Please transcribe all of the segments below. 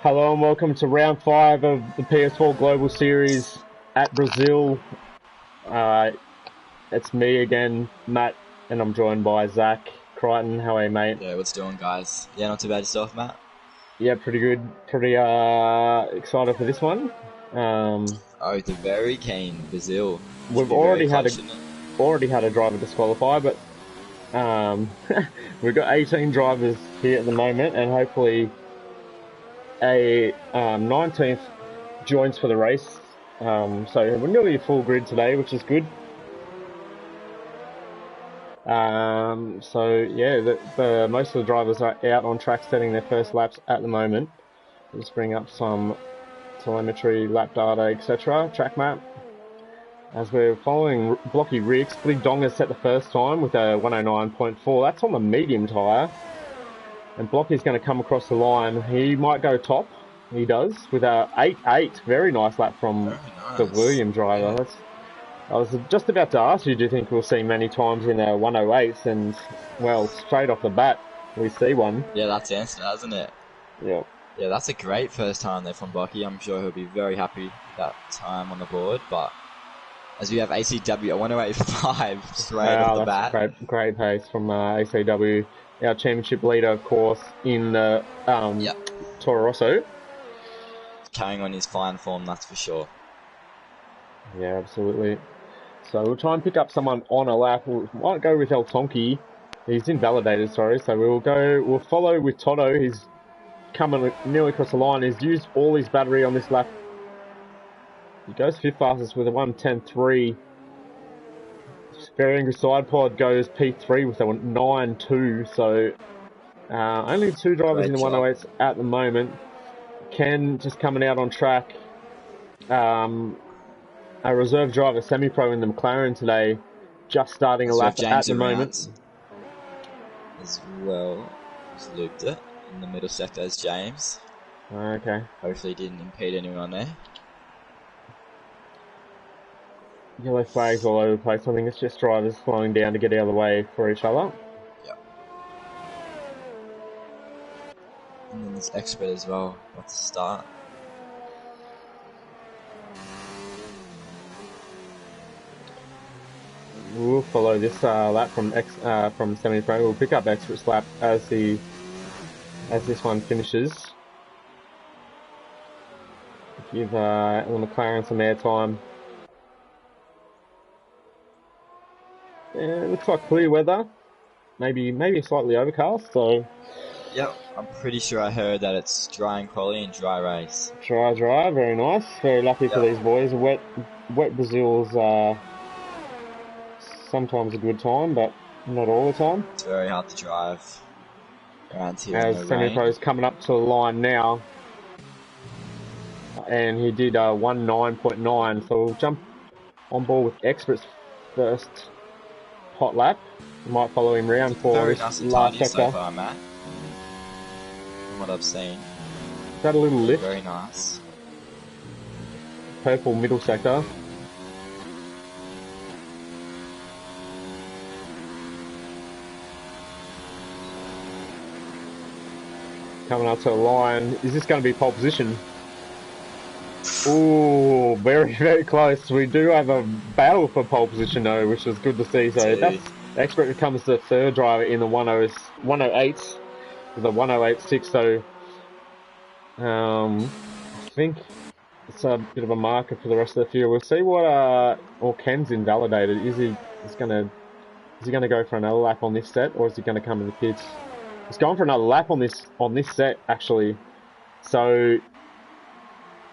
Hello and welcome to round 5 of the PS4 Global Series at Brazil. It's me again, Matt, and I'm joined by Zach Crichton. How are you, mate? Yeah, what's doing, guys? Yeah, not too bad yourself, Matt? Yeah, pretty good. Pretty excited for this one. Oh, the very keen Brazil. Should We've be very already close, shouldn't it? had a driver disqualify, but we've got 18 drivers here at the moment, and hopefully a 19th joins for the race. So we're nearly a full grid today, which is good. So yeah, the most of the drivers are out on track setting their first laps at the moment. Let's bring up some telemetry, lap data, etc. Track map. As we're following Blocky Ricks, Big Dong has set the first time with a 109.4. That's on the medium tyre. And Blocky's going to come across the line. He might go top. He does with a 8.8. Very nice lap from the William driver. Yeah. I was just about to ask you, do you think we'll see many times in the 108s? And, well, straight off the bat, we see one. Yeah, that's answered, hasn't it? Yeah. Yeah, that's a great first time there from Blocky. I'm sure he'll be very happy with that time on the board. But as we have ACW at 108.5 straight off the bat. Great pace from ACW. Our championship leader, of course, in the Toro Rosso. Carrying on his fine form, that's for sure. Yeah, absolutely. So we'll try and pick up someone on a lap. We might go with El Tonki. He's invalidated, sorry. So we'll follow with Toto. He's coming nearly across the line. He's used all his battery on this lap. He goes fifth fastest with a 1:10.3. Very Angry Side Pod goes P3 with a 9.2. So only two drivers in the 108s at the moment. Ken just coming out on track. A reserve driver, semi-pro in the McLaren today, just starting a lap at the moment. As well, just looped it in the middle sector as James. Okay. Hopefully didn't impede anyone there. Yellow flags all over the place. I think it's just drivers slowing down to get out of the way for each other. Yep. And then there's Expert as well. What's the start? We'll follow this lap from semi-pro. We'll pick up Expert's lap as this one finishes. Give the McLaren some airtime. Yeah, it looks like clear weather. Maybe slightly overcast. So. Yep, I'm pretty sure I heard that it's dry and quali and dry race. Dry, very nice. Very lucky for these boys. Wet Brazil's sometimes a good time, but not all the time. It's very hard to drive around here. As Semi-Pro's coming up to the line now, and he did 19.9. So we'll jump on board with Expert's first hot lap. We might follow him round for this last sector. So far, Matt. From what I've seen. Is that a little lift? Very nice. Purple middle sector. Coming up to the line. Is this going to be pole position? Ooh, very, very close. We do have a battle for pole position though, which is good to see. So that's Expert becomes the third driver in the 108s, the 108.6. So I think it's a bit of a marker for the rest of the field. We'll see what Ken's invalidated. Is he gonna go for another lap on this set, or is he gonna come in the pits? He's going for another lap on this set actually. So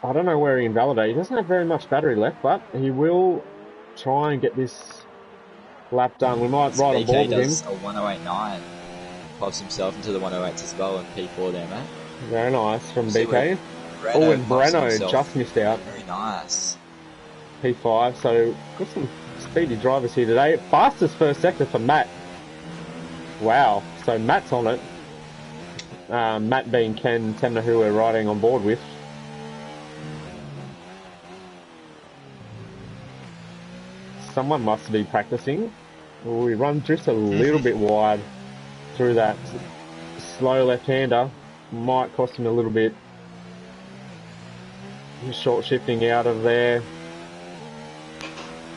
I don't know where he invalidated. He doesn't have very much battery left, but he will try and get this lap done. We might ride on board with him. A 108.9. Pops himself into the 108s as well and P4 there, man. Very nice from BK. Oh, and Breno just missed out. Very nice. P5. So got some speedy drivers here today. Fastest first sector for Matt. Wow. So Matt's on it. Matt being Ken Temner, who we're riding on board with. Someone must be practicing. We run just a little bit wide through that slow left-hander. Might cost him a little bit. Short shifting out of there.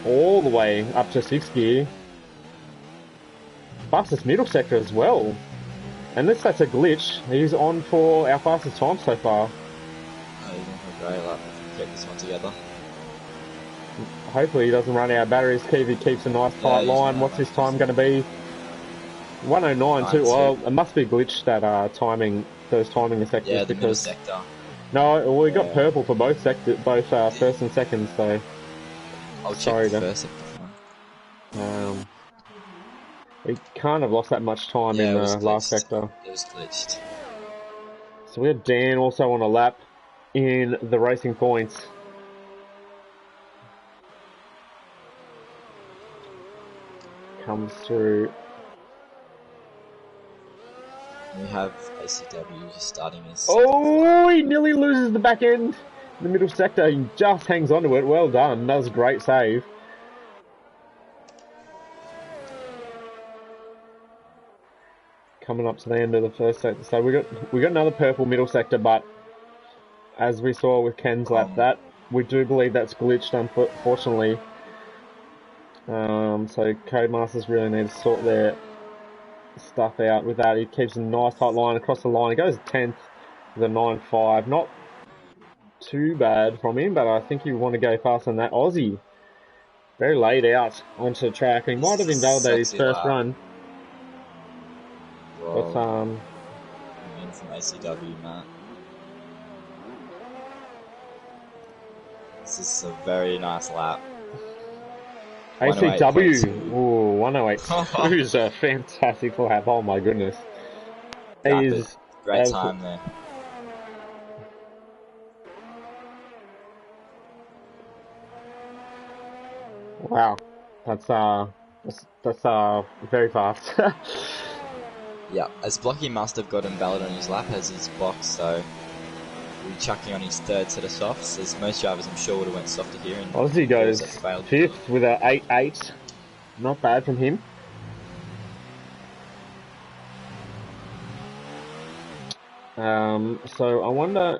All the way up to 6th gear. Fastest middle sector as well. Unless that's a glitch, he's on for our fastest time so far. Oh, he's on for a great lap. Keep this one together. Hopefully he doesn't run out of batteries. He keeps a nice tight line. What's his time going to be? 109 too. Well, it must be glitched that timing, those timing sectors. Yeah, the because middle sector. No, well, we got purple for both sectors, both first and second. So I'll check the first sector. We can't have lost that much time in the last sector. It was glitched. So we have Dan also on a lap in the racing points. Comes through. We have ACW just starting his. Oh, he nearly loses the back end. The middle sector, he just hangs onto it. Well done. That was a great save. Coming up to the end of the first sector. So we got another purple middle sector, but as we saw with Ken's lap, that we do believe that's glitched, unfortunately. So Codemasters really need to sort their stuff out with that. He keeps a nice tight line across the line. He goes 10th with a 9.5. Not too bad from him, but I think you want to go faster than that. Aussie, very laid out onto the track. He might have invalidated his first run. Whoa. But in from ACW, Matt. This is a very nice lap. ACW, ooh, 108. Who's a fantastic lap. Oh my goodness. He's great time there. Wow, that's very fast. Yeah, as Blocky must have gotten valid on his lap as his box, so we're chucking on his third set of softs, as most drivers I'm sure would have went softer here. And Aussie goes 5th with a 8.8. Not bad from him. So I wonder,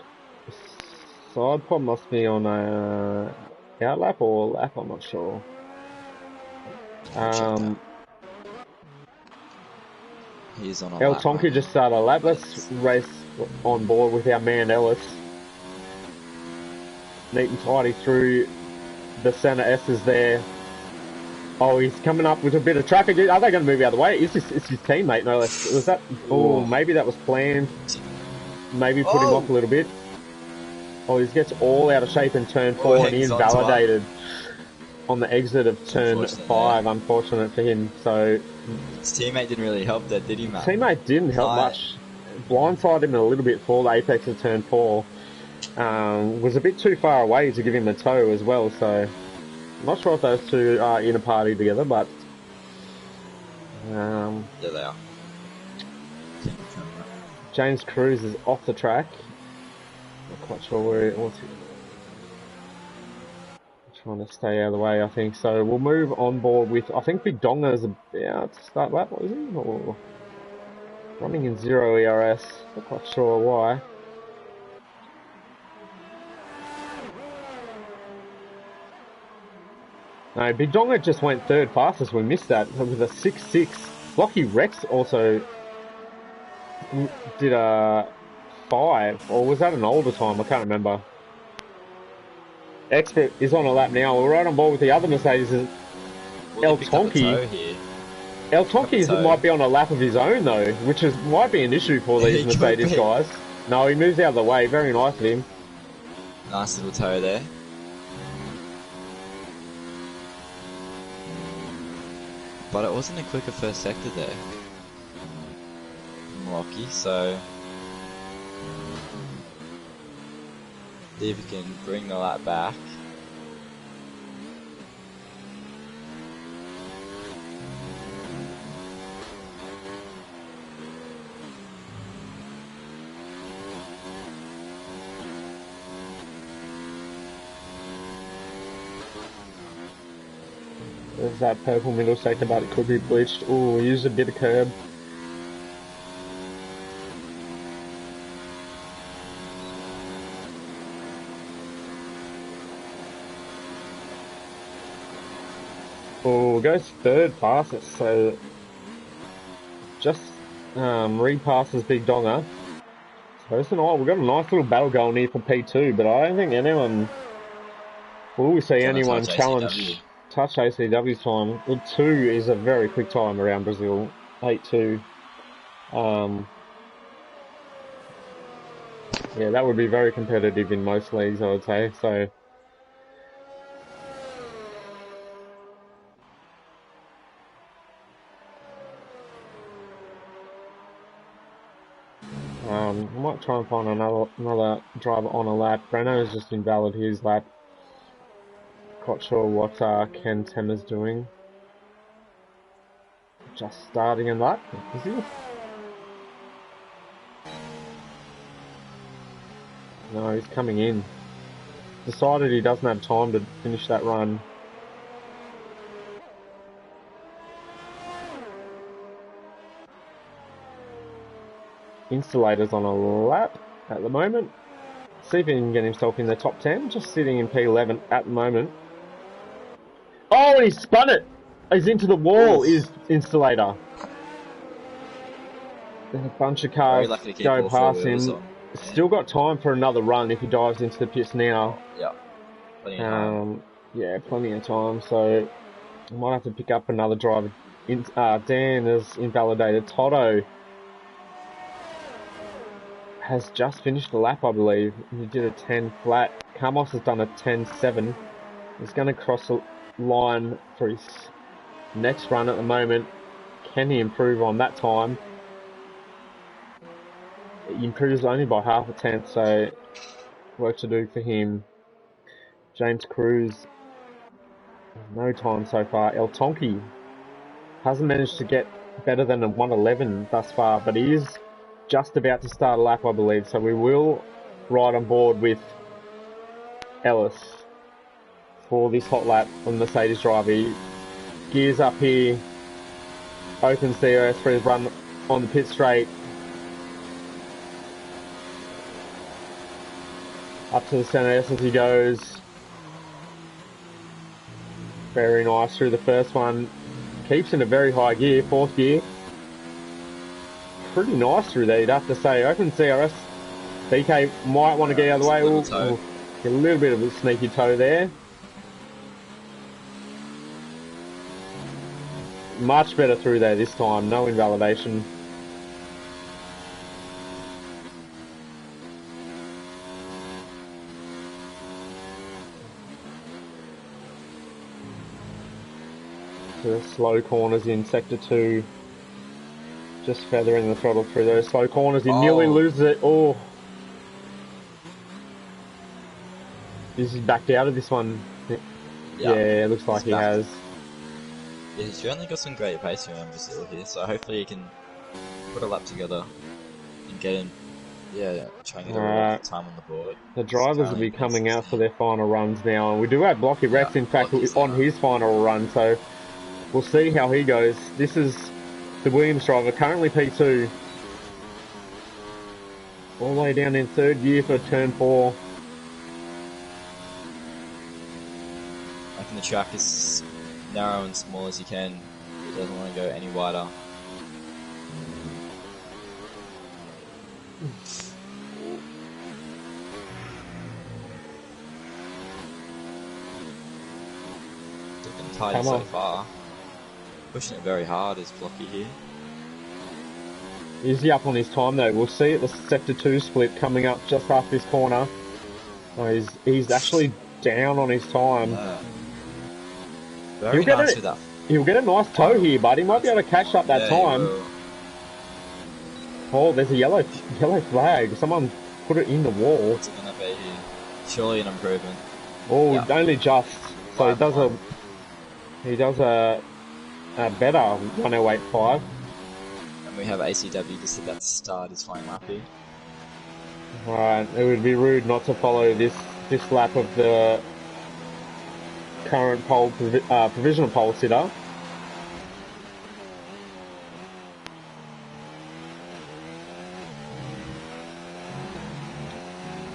side pod must be on a out lap or lap, I'm not sure. He's on a El lap. Tonki just started a lap. Let's race on board with our man Ellis. Neat and tidy through the centre S's there. Oh, he's coming up with a bit of traffic. Are they going to move out of the way? It's his teammate, no less. Was that? Oh, maybe that was planned. Maybe put him off a little bit. Oh, he gets all out of shape in turn 4 and he invalidated on the exit of turn 5. Unfortunate for him. So his teammate didn't really help there, did he, Matt? Teammate didn't help much. Blindsided him a little bit for the apex of turn 4. Was a bit too far away to give him a tow as well. So I'm not sure if those two are in a party together, but there they are. James Cruz is off the track. Not quite sure where it was. Trying to stay out of the way, I think. So we'll move on board with, I think Big Donga is about to start lap, was he? Or running in 0 ERS. Not quite sure why. No, Big Donga just went 3rd fastest. We missed that with a 6.6. Blocky Rex also did a 5, or was that an older time? I can't remember. Expert is on a lap now. We're right on board with the other Mercedes. El Tonki. El Tonki might be on a lap of his own though, which might be an issue for these Mercedes guys. No, he moves out of the way. Very nice of him. Nice little toe there. But it wasn't a quicker first sector there. Rocky, so see if we can bring the lap back. There's that purple middle sector, but it could be bleached. Ooh, we used a bit of curb. Oh, goes third fastest, so just repasses Big Donger. So we've got a nice little battle going here for P2, but I don't think anyone... Will we see anyone touch ACW's time? Well, 2 is a very quick time around Brazil. 8-2. Yeah, that would be very competitive in most leagues, I would say. So, I might try and find another driver on a lap. Breno has just invalid his lap. Not sure what Ken Temmer's doing. Just starting a lap, is he? No, he's coming in. Decided he doesn't have time to finish that run. Insulator's on a lap at the moment. See if he can get himself in the top 10. Just sitting in P11 at the moment. Oh, and he spun it! He's into the wall, is Insulator. There's a bunch of cars go past him. Still got time for another run if he dives into the pits now. Yeah, plenty of time. Yeah, plenty of time. So I might have to pick up another driver. Dan has invalidated. Toto has just finished the lap, I believe. He did a 10 flat. Kamos has done a 10.7. He's going to cross the line for his next run at the moment. Can he improve on that time? He improves only by half a tenth, so work to do for him. James Cruz, no time so far. El Tonki hasn't managed to get better than a 1:11 thus far, but he is just about to start a lap, I believe, so we will ride on board with Ellis for this hot lap on the Mercedes driver. He gears up here, opens DRS for his run on the pit straight. Up to the centre S as he goes. Very nice through the first one. Keeps in a very high gear, 4th gear. Pretty nice through there, you'd have to say. Open CRS. BK might want to get out of the way. Ooh, a little bit of a sneaky toe there. Much better through there this time. No invalidation. The slow corners in sector 2. Just feathering the throttle through those slow corners. He nearly loses it. Oh. He's backed out of this one. Yeah, it looks like he has. Yeah, he's certainly got some great pace around Brazil here, so hopefully he can put a lap together and get in. Yeah, trying to get a lot of time on the board. The drivers will be coming out for their final runs now, and we do have Blocky Rex, in fact, on his final run, so we'll see how he goes. This is the Williams driver, currently P2. All the way down in 3rd gear for turn 4. Making the track as narrow and small as you can. He doesn't want to go any wider. Looking tight so far. Pushing it very hard is Blocky here. Is he up on his time though? We'll see at the sector 2 split coming up just after this corner. Oh, he's actually down on his time. Very nice with that. He'll get a nice toe here, but he might be able to catch up that time. Oh, there's a yellow flag. Someone put it in the wall. What's it gonna be here? Surely an improvement. Oh, only just. So he does a better 1:08.5. And we have ACW just about to start his final lap here. Alright, it would be rude not to follow this lap of the current provisional pole sitter.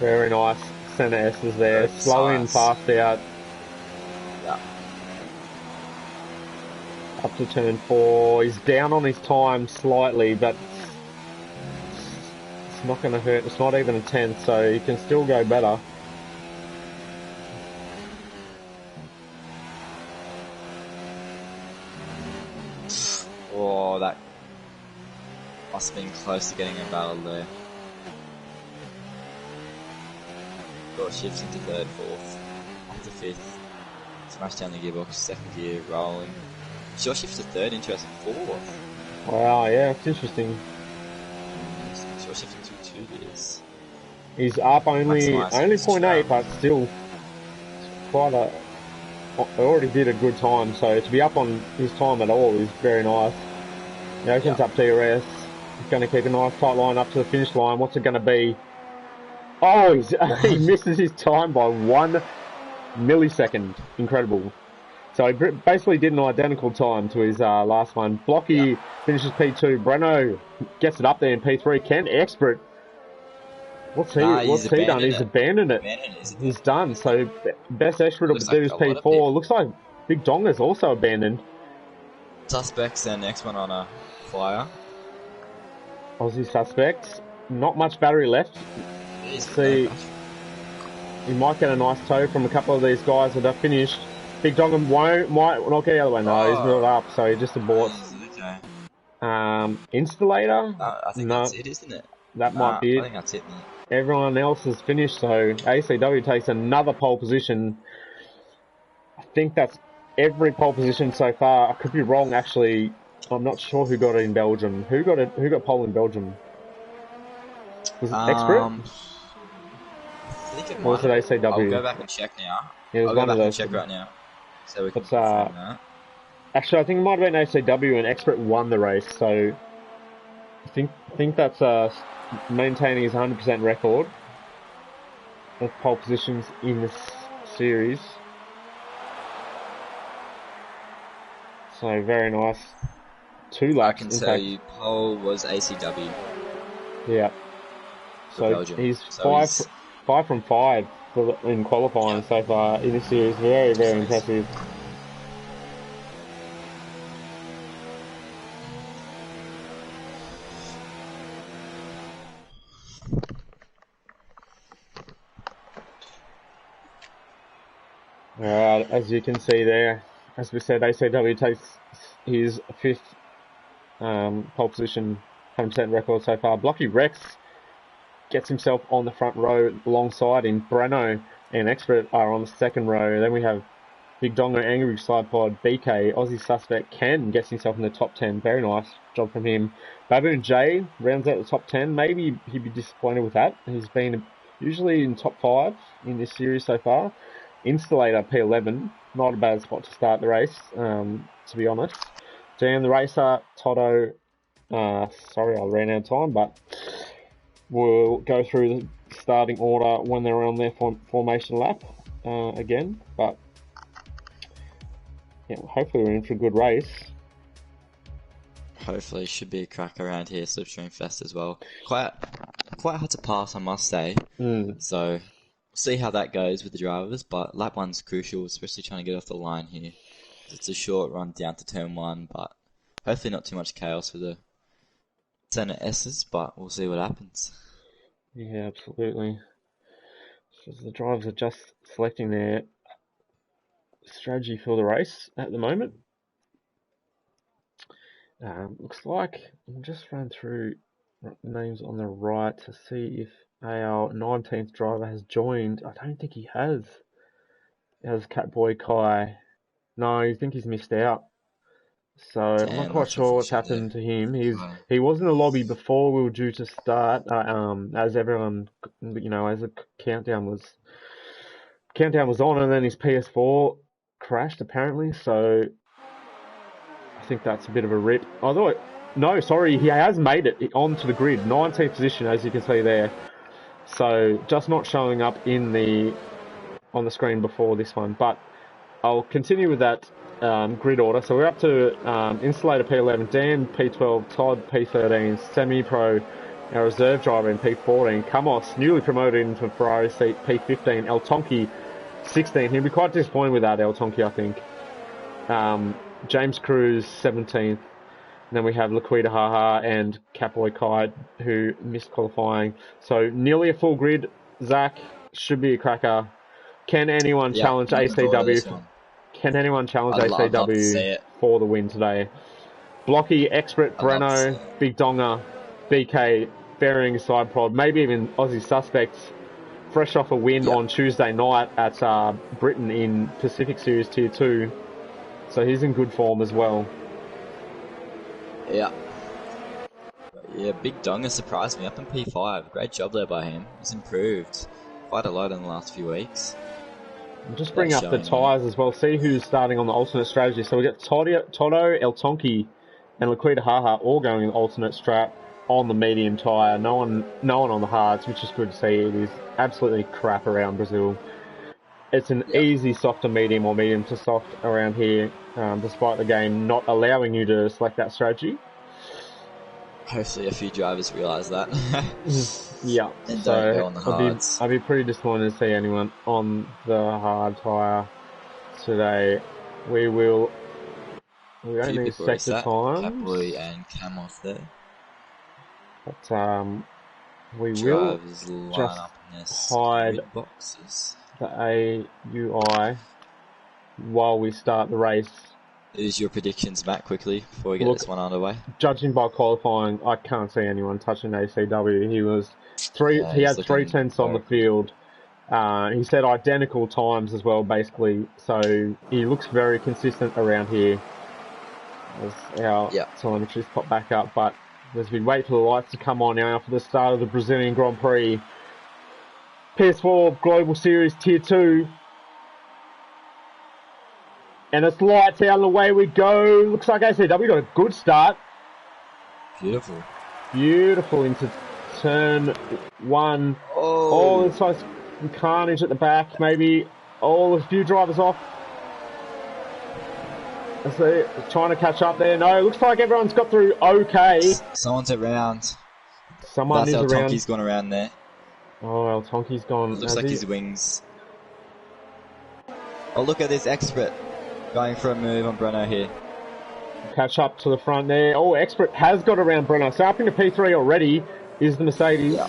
Very nice. Centre S is there. Slow in, fast out. Yeah. Up to turn 4. He's down on his time slightly, but it's not going to hurt. It's not even a 10th, so he can still go better. Oh, that must have been close to getting a battle there. Got shifts into third, fourth, up to fifth. Smash down the gearbox, second gear, rolling. Short shift to third, interesting, fourth. Wow, yeah, it's interesting. Short shift into 2 gears. He's up only 0.8, but still quite a. Already did a good time, so to be up on his time at all is very nice. He opens up DRS. He's going to keep a nice tight line up to the finish line. What's it going to be? Oh, he misses his time by 1 millisecond. Incredible. So he basically did an identical time to his last one. Blocky finishes P2. Breno gets it up there in P3. Ken Expert. What's he done? He's abandoned it. He's done. So best Expert will do is P4. Looks like Big Donga's also abandoned. Suspects and next one on a flyer. Aussie Suspects. Not much battery left. See, he might get a nice tow from a couple of these guys that are finished. Big Donga might not get the other way. No, he's not up, so he just aborts. Okay. Installator? I think that's it, isn't it? That might be it. I think that's it. Everyone else has finished, so ACW takes another pole position. I think that's every pole position so far. I could be wrong, actually. I'm not sure who got it in Belgium. Who got pole in Belgium? Was it Expert? I think it might. Or was it ACW? I'll go back and check now. Yeah, I'll go back and check right now. So we can confirm that. Actually, I think it might have been ACW and Expert won the race, so I think that's maintaining his 100% record of pole positions in this series. So very nice. 2 laps. I can tell you, pole was ACW. Yeah. So Belgium. he's 5 from 5 in qualifying so far in this series. Very, very impressive. Alright, as you can see there, as we said, ACW takes his 5th pole position, 100% record so far. Blocky Rex gets himself on the front row alongside him. Breno and Expert are on the 2nd row. Then we have Big Dongo, Angry Slide Pod, BK, Aussie Suspect. Ken gets himself in the top 10. Very nice job from him. Baboon J rounds out the top 10. Maybe he'd be disappointed with that. He's been usually in top 5 in this series so far. Installator P11, not a bad spot to start the race, to be honest. Dan the Racer, Toto, sorry I ran out of time, but we'll go through the starting order when they're on their formation lap again. But yeah, hopefully we're in for a good race. Hopefully, should be a crack around here. Slipstream Fest as well. Quite hard to pass, I must say. So we'll see how that goes with the drivers. But lap 1's crucial, especially trying to get off the line here. It's a short run down to turn 1, but hopefully not too much chaos for the Senate S's. But we'll see what happens. Yeah, absolutely. So the drivers are just selecting their strategy for the race at the moment. Looks like I'll just run through names on the right to see if our 19th driver has joined. I don't think he has. As Catboy Kai. No, I think he's missed out. So I'm not quite sure what's happened to him. He was in the lobby before we were due to start. As everyone, as the countdown was on, and then his PS4 crashed apparently. So I think that's a bit of a rip. No, sorry, he has made it onto the grid, 19th position, as you can see there. So just not showing up on the screen before this one. But I'll continue with that grid order. So we're up to Installator P11, Dan P12, Todd P13, Semi-Pro, our reserve driver in P14, Kamos, newly promoted into a Ferrari seat, P15, El Tonki 16. He'll be quite disappointed with that, El Tonki, I think. James Cruz 17th. And then we have Laquita Haha and Catboy Kai, who missed qualifying. So nearly a full grid. Zach, should be a cracker. Can anyone challenge ACW? Can anyone challenge ACW for the win today? Blocky, Expert, Breno, Big Donga, BK, Bearing, Side Prod, maybe even Aussie Suspects, fresh off a win on Tuesday night at Britain in Pacific Series Tier 2. So he's in good form as well. Yeah. Yeah, Big Donga surprised me up in P5. Great job there by him. He's improved quite a lot in the last few weeks. I'm just bring up the tyres as well. See who's starting on the alternate strategy. So we got Toto, El Tonki, and Laquita Haha all going in alternate strat on the medium tyre. No one on the hards, which is good to see. It is absolutely crap around Brazil. It's an easy soft to medium or medium to soft around here, despite the game not allowing you to select that strategy. Hopefully a few drivers realise that. Yeah, and don't go on the hards. I'd be pretty disappointed to see anyone on the hard tyre today. We don't need sector times. Catboy and Camos there. But we will just hide boxes. the AUI while we start the race. Is your predictions, Matt, quickly before we get this one underway? Judging by qualifying, I can't see anyone touching ACW. He had 3/10 on the field. He said identical times as well, basically. So he looks very consistent around here. As our telemetries pop back up, but as we wait for the lights to come on now for the start of the Brazilian Grand Prix. PS4 Global Series Tier 2. And it's lights out and away we go. Looks like ACW got a good start. Beautiful. Beautiful into turn 1. Oh, it's like carnage at the back, maybe. Oh, a few drivers off. So, trying to catch up there. No, looks like everyone's got through okay. Someone's around. Someone is around. Tonki's gone around there. Oh, El Tonki's gone. Looks like his wings. Oh, look at this Expert going for a move on Breno here. Catch up to the front there. Oh, Expert has got around Breno. So up into P3 already is the Mercedes. Yeah.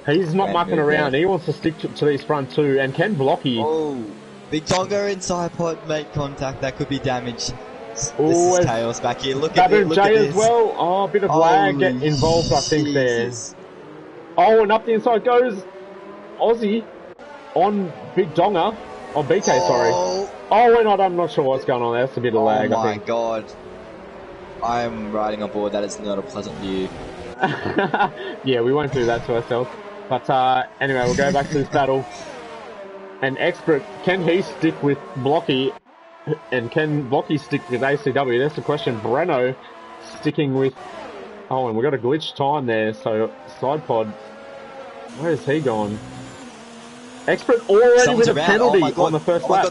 He's not mucking around. There. He wants to stick to these front two. And Ken Blocky. Oh, Big Donga inside pod, make contact. That could be damage. This is chaos back here. Look at this. Jay as well. Oh, a bit of lag involved, I think, there. Oh, and up the inside goes Aussie on Big Donga. On BK, sorry. Oh, I'm not sure what's going on there. That's a bit of lag, I think. Oh my god. I'm riding on board. That is not a pleasant view. Yeah, we won't do that to ourselves. But anyway, we'll go back to this battle. And Expert, can he stick with Blocky? And can Blocky stick with ACW? That's the question. Breno sticking with... Oh, and we got a glitch time there. So, side pod. Where is he gone? Expert already with a penalty on the first lap.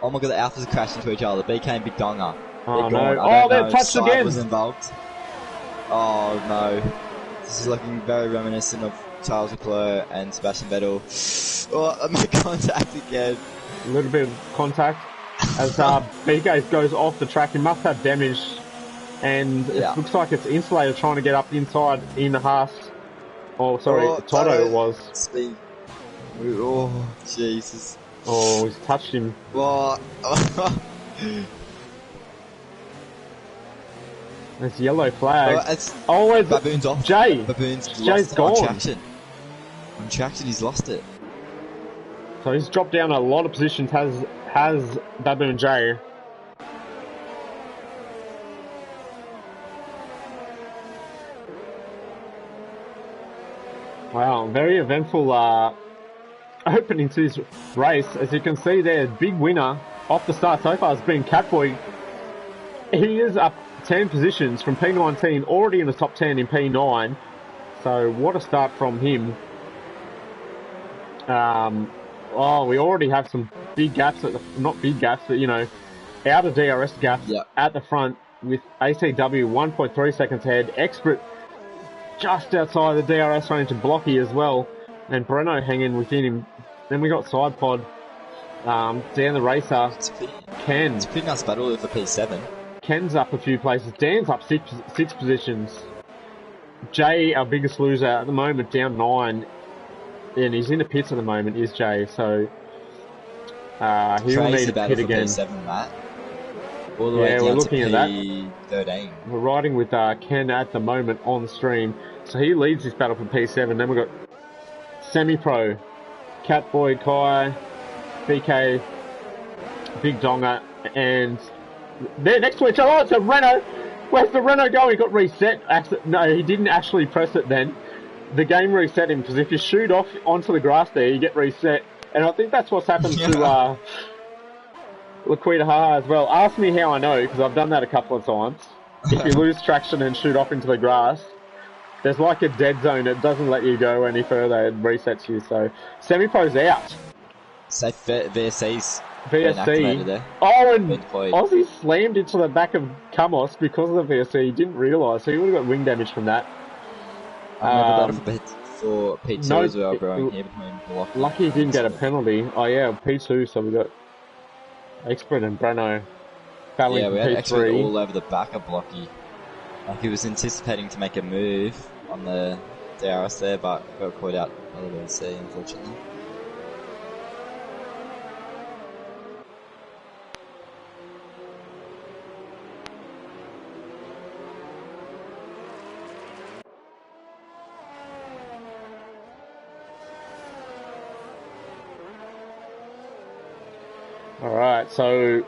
Oh my god, the Alphas are crashing into each other. BK and Big Donga. Oh no. Oh, they're touched again. Was involved. Oh no. This is looking very reminiscent of Charles Leclerc and Sebastian Vettel. Oh, I made contact again. A little bit of contact. As BK goes off the track, he must have damage. And it looks like it's Insulator trying to get up inside in the Haas. Oh, sorry, Toto it was. Speed. Oh, Jesus. Oh, he's touched him. What? There's yellow flag. It's Baboon's off. Jay's gone. On traction, he's lost it. So he's dropped down a lot of positions, has Baboon Jay. Wow, very eventful opening to this race. As you can see there, big winner off the start so far has been Catboy. He is up 10 positions from P19, already in the top 10 in P9. So what a start from him. We already have some big gaps, not big gaps, but out of DRS gaps at the front with ACW 1.3 seconds ahead. Expert just outside the DRS range of Blocky as well. And Breno hanging within him. Then we got side pod down the racer. Ken. It's a pretty nice battle for P7. Ken's up a few places. Dan's up six positions. Jay, our biggest loser at the moment, down 9. And he's in the pits at the moment, is Jay. So he will need a pit again. P7, Matt. All the way down we're looking to at P13. We're riding with Ken at the moment on the stream. So he leads this battle for P7. Then we've got Semi-Pro, Catboy, Kai, BK, Big Donga, and they're next to each other. Oh, it's a Renault. Where's the Renault going? He got reset. No, he didn't actually press it then. The game reset him, because if you shoot off onto the grass there, you get reset. And I think that's what's happened to Laquita Haha as well. Ask me how I know, because I've done that a couple of times. If you lose traction and shoot off into the grass, there's like a dead zone. It doesn't let you go any further. It resets you. So Semi-Pro's out. Safe VSC's VSC. there. Oh, and Aussie slammed into the back of Kamos because of the VSC. He didn't realise, so he would have got wing damage from that. For P2 as well, bro. Lucky he didn't get a penalty. Oh yeah, P2, so we got Expert and Breno battling for we had P3. Expert all over the back of Blocky. Like he was anticipating to make a move on the DRS there, but got caught out by the VSC, unfortunately. Alright, so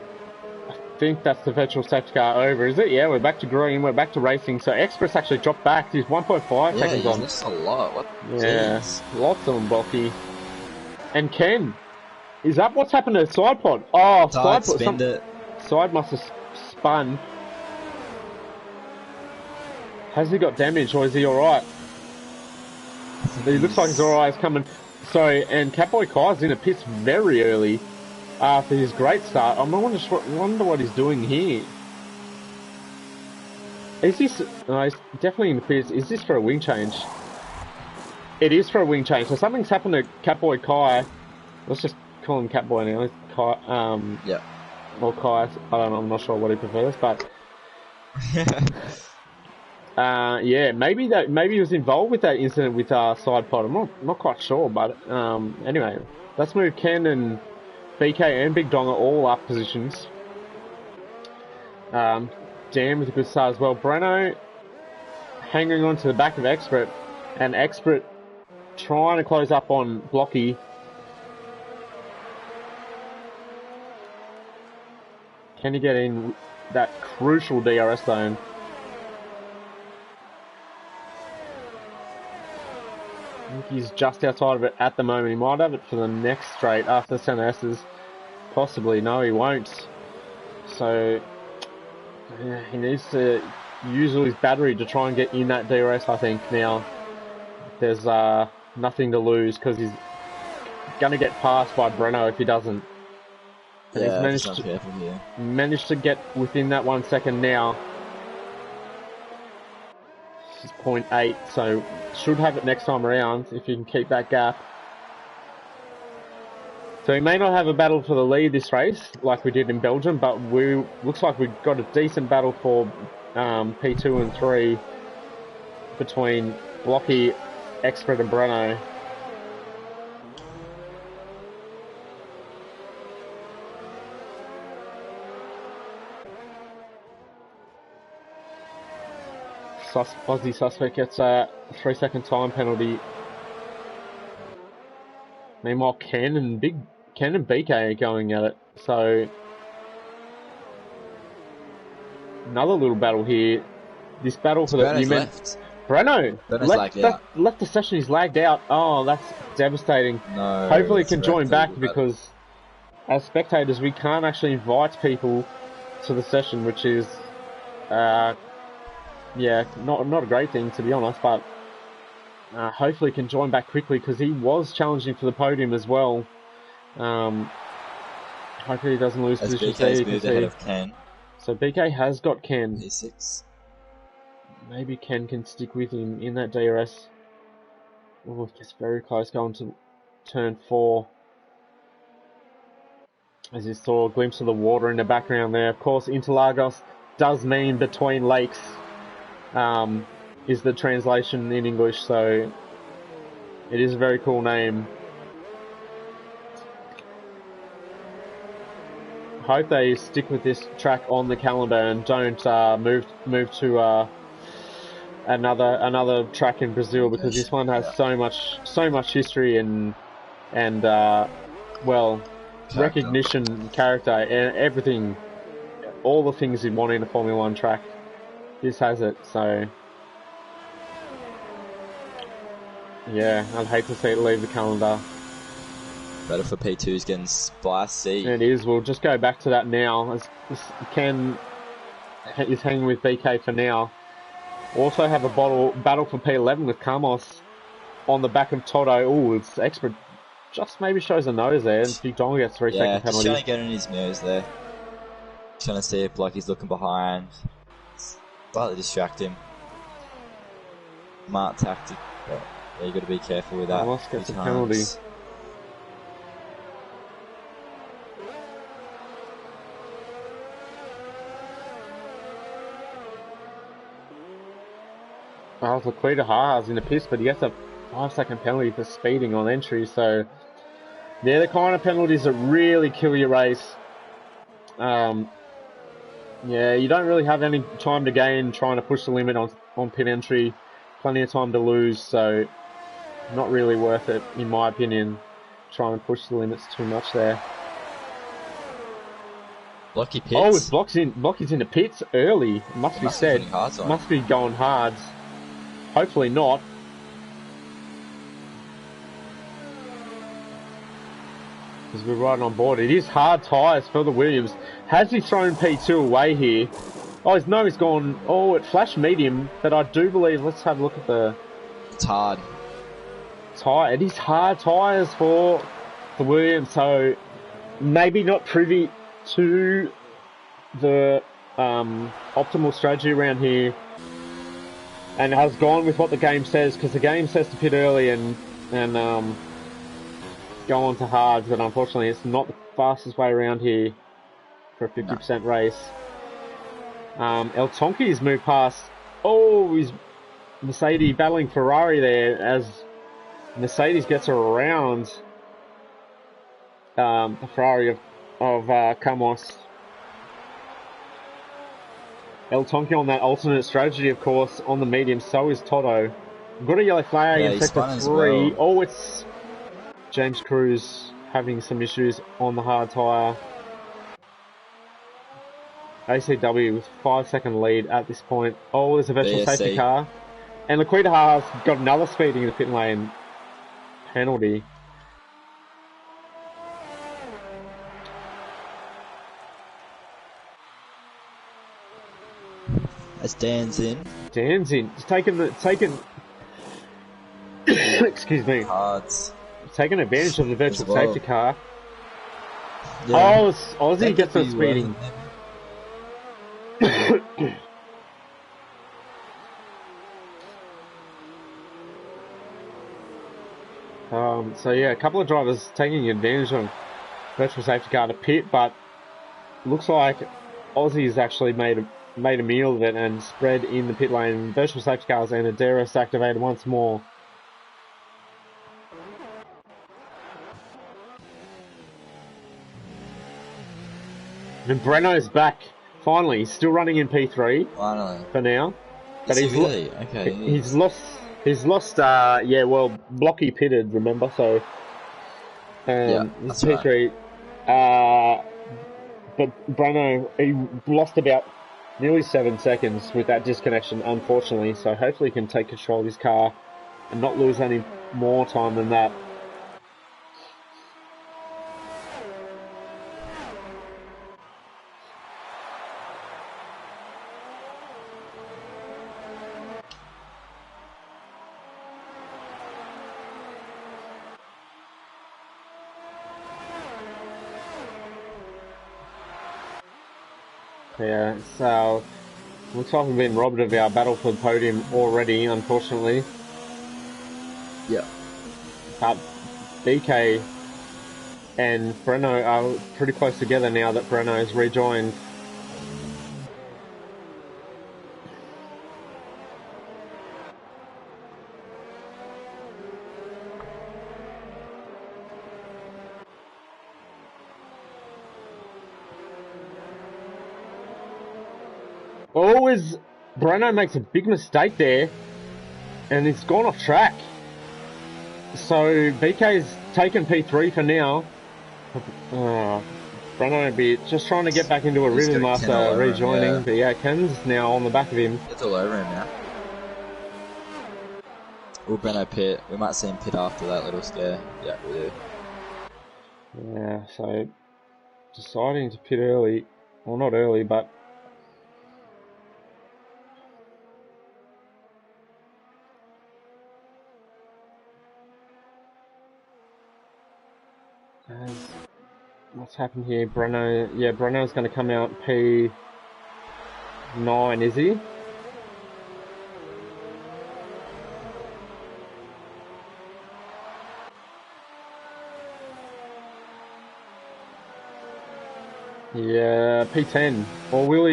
I think that's the virtual safety car over, is it? Yeah, we're back to green, we're back to racing. So Express actually dropped back. He's 1.5 seconds on. That's a lot. What? Yeah, lots of them, Blocky. And Ken is up. What's happened to side pod? Oh, side pod. Side must have spun. Has he got damage or is he alright? He looks like he's alright. He's coming. Sorry, and Catboy Kai's in the pits very early after his great start. I wonder what he's doing here. Is this... No, he's definitely in the pits. Is this for a wing change? It is for a wing change. So something's happened to Catboy Kai. Let's just call him Catboy now. Kai, yeah. Or Kai. I don't know. I'm not sure what he prefers, but... yeah, maybe he was involved with that incident with side pod. I'm not quite sure, but anyway, let's move Ken and BK and Big Dong are all up positions. Dan with a good start as well. Breno hanging on to the back of Expert, and Expert trying to close up on Blocky. Can he get in that crucial DRS zone? I think he's just outside of it at the moment. He might have it for the next straight after San S's. Possibly. No, he won't. So, yeah, he needs to use all his battery to try and get in that DRS, I think. Now, there's nothing to lose because he's going to get passed by Breno if he doesn't. Yeah, he's managed to get within that 1 second now. 0.8, so should have it next time around if you can keep that gap. So we may not have a battle for the lead this race like we did in Belgium, but looks like we've got a decent battle for P2 and 3 between Blocky, Expert and Breno. Aussie suspect gets a 3-second time penalty. Meanwhile, Ken and BK are going at it. So another little battle here. This battle for the Breno left the session. He's lagged out. Oh, that's devastating. No, hopefully he can join back because as spectators we can't actually invite people to the session, which is yeah, not a great thing to be honest, but hopefully he can join back quickly because he was challenging for the podium as well. Hopefully he doesn't lose position. BK's moved ahead of Ken. So BK has got Ken. P6. Maybe Ken can stick with him in that DRS. Oh, it gets very close going to turn 4. As you saw a glimpse of the water in the background there. Of course, Interlagos does mean between lakes, is the translation in English, so it is a very cool name. Hope they stick with this track on the calendar and don't move to another track in Brazil, because this one has so much history and well, recognition, character, and everything, all the things you want in a Formula One track. This has it, so yeah, I'd hate to see it leave the calendar. Better for P2's getting spicy. It is. We'll just go back to that now, as Ken is hanging with BK for now. Also have a battle for P11 with Carmos on the back of Toto. Oh, it's expert. Just maybe shows a nose there, and Big Dong gets 3-second penalty. Just trying to get in his moves there. Trying to see if Lucky's looking behind. Slightly distract him. Smart tactic, but yeah, you got to be careful with that. Carmos gets a penalty. Well, Laquita Haas in the piss, but he gets a 5-second penalty for speeding on entry, so they're the kind of penalties that really kill your race. Yeah, you don't really have any time to gain trying to push the limit on pit entry. Plenty of time to lose, so not really worth it, in my opinion, trying to push the limits too much there. Blocky pits. Oh, it's Blocky's in the pits early. It must be said. Must be going hard. Hopefully not. Because we're right on board. It is hard tyres for the Williams. Has he thrown P2 away here? Oh, his nose gone. Oh, it flashed medium, but I do believe. Let's have a look at the. It's hard. It is hard tyres for the Williams, so maybe not privy to the optimal strategy around here. And has gone with what the game says, because the game says to pit early and go on to hards, but unfortunately it's not the fastest way around here for a 50% race. El Tonki's moved past. Oh, he's Mercedes battling Ferrari there as Mercedes gets around the Ferrari of Camos. El Tonki on that alternate strategy, of course, on the medium. So is Toto. We've got a yellow flag in sector 3. Well. Oh, it's James Cruz having some issues on the hard tyre. ACW with 5-second lead at this point. Oh, there's a virtual safety car. And Laquita Haas got another speeding in the pit lane penalty. As Dan's in. He's taking excuse me. Hards. Taking advantage of the virtual safety car. Yeah. Oh, Aussie gets a speeding. So yeah, a couple of drivers taking advantage of virtual safety car to pit, but looks like Aussie's actually made a meal of it and spread in the pit lane. Virtual safety cars and a DRS activated once more. And Breno's back. Finally, he's still running in P3. Finally. For now. But he's really? Okay. He's lost, Blocky pitted, remember? So, that's P3. Right. But Breno, he lost about nearly 7 seconds with that disconnection, unfortunately. So hopefully he can take control of his car and not lose any more time than that. Yeah, so looks like we've been robbed of our battle for the podium already, unfortunately. Yeah. But BK and Breno are pretty close together now that Breno's rejoined. Always, Breno makes a big mistake there, and it's gone off track. So BK's taken P3 for now. Breno be just trying to get back into a rhythm after rejoining, but yeah, Ken's now on the back of him. It's all over him now. Will Breno pit? We might see him pit after that little scare. Yeah, we do. Yeah, so deciding to pit early, well, not early, but what's happened here? Breno, yeah, Breno's going to come out P9, is he? Yeah, P10. Or will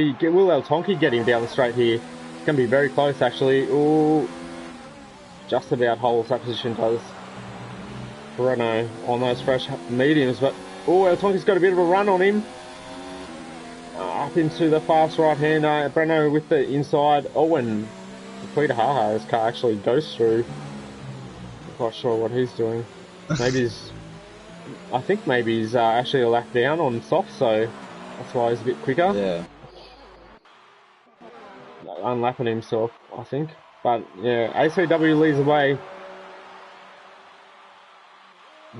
El Tonki get him down the straight here? It's going to be very close, actually. Ooh, just about holds that position, does Breno on those fresh mediums, but oh, El Tonki's got a bit of a run on him. Up into the fast right hand. Breno with the inside. Oh, and Peter Haha's car actually goes through. Not quite sure what he's doing. Maybe I think maybe he's actually a lap down on soft, so that's why he's a bit quicker. Yeah. Unlapping himself, I think. But yeah, ACW leads away.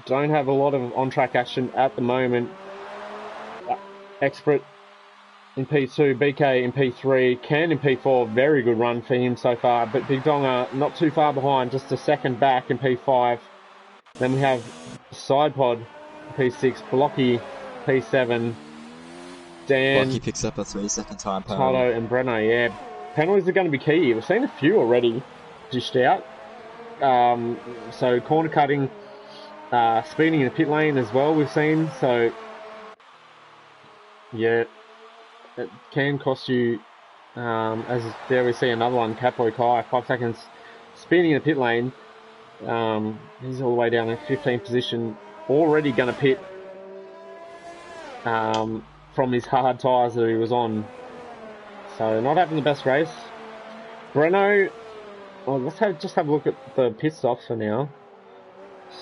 Don't have a lot of on-track action at the moment. Expert in P2, BK in P3, Ken in P4, very good run for him so far, but Big Donga not too far behind, just a second back in P5. Then we have Sidepod P6, Blocky P7, Dan, Blocky picks up a 3-second time penalty. Toto and Breno, yeah. Penalties are going to be key. We've seen a few already dished out. So corner cutting, speeding in the pit lane as well we've seen, so yeah, it can cost you, as there we see another one, Capo Kai, 5 seconds, speeding in the pit lane. He's all the way down in 15th position, already going to pit from his hard tyres that he was on. So not having the best race. Breno, well, let's just have a look at the pit stops for now.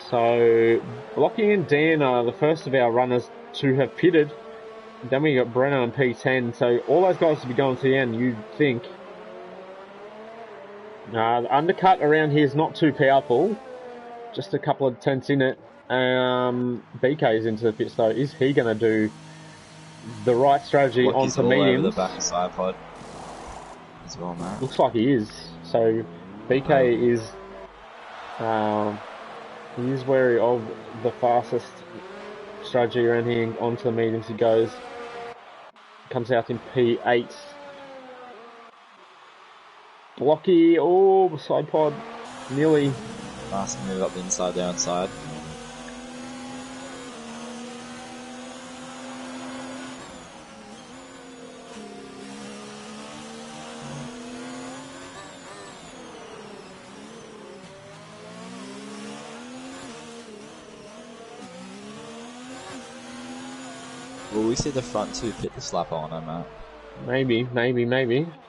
So Blocky and Dan are the first of our runners to have pitted. Then we got Breno and P10. So all those guys will be going to the end, you'd think. The undercut around here is not too powerful. Just a couple of tenths in it. BK is into the pits though. Is he going to do the right strategy onto mediums? Over the back of side pod as well, man. Looks like he is. So BK is he is wary of the fastest strategy around here. Onto the mediums he goes. Comes out in P8. Blocky, oh, side pod, nearly. Nice move up the inside, the outside. Will we see the front two pit the slap on him, Matt? Maybe.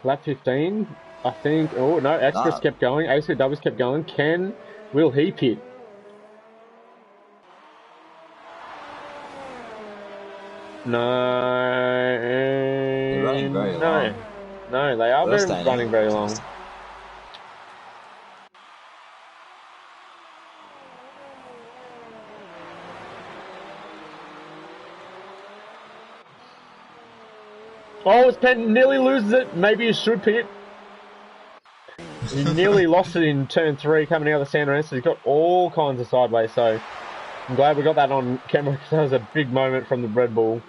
Lap 15, I think. Oh, no, Express kept going. ACW's kept going. Will he pit? No. They're running very long. No, they are running very long. Oh, Penn nearly loses it. Maybe he should pit. He nearly lost it in turn 3 coming out of the San Lorenzo. He's got all kinds of sideways, so I'm glad we got that on camera because that was a big moment from the Red Bull.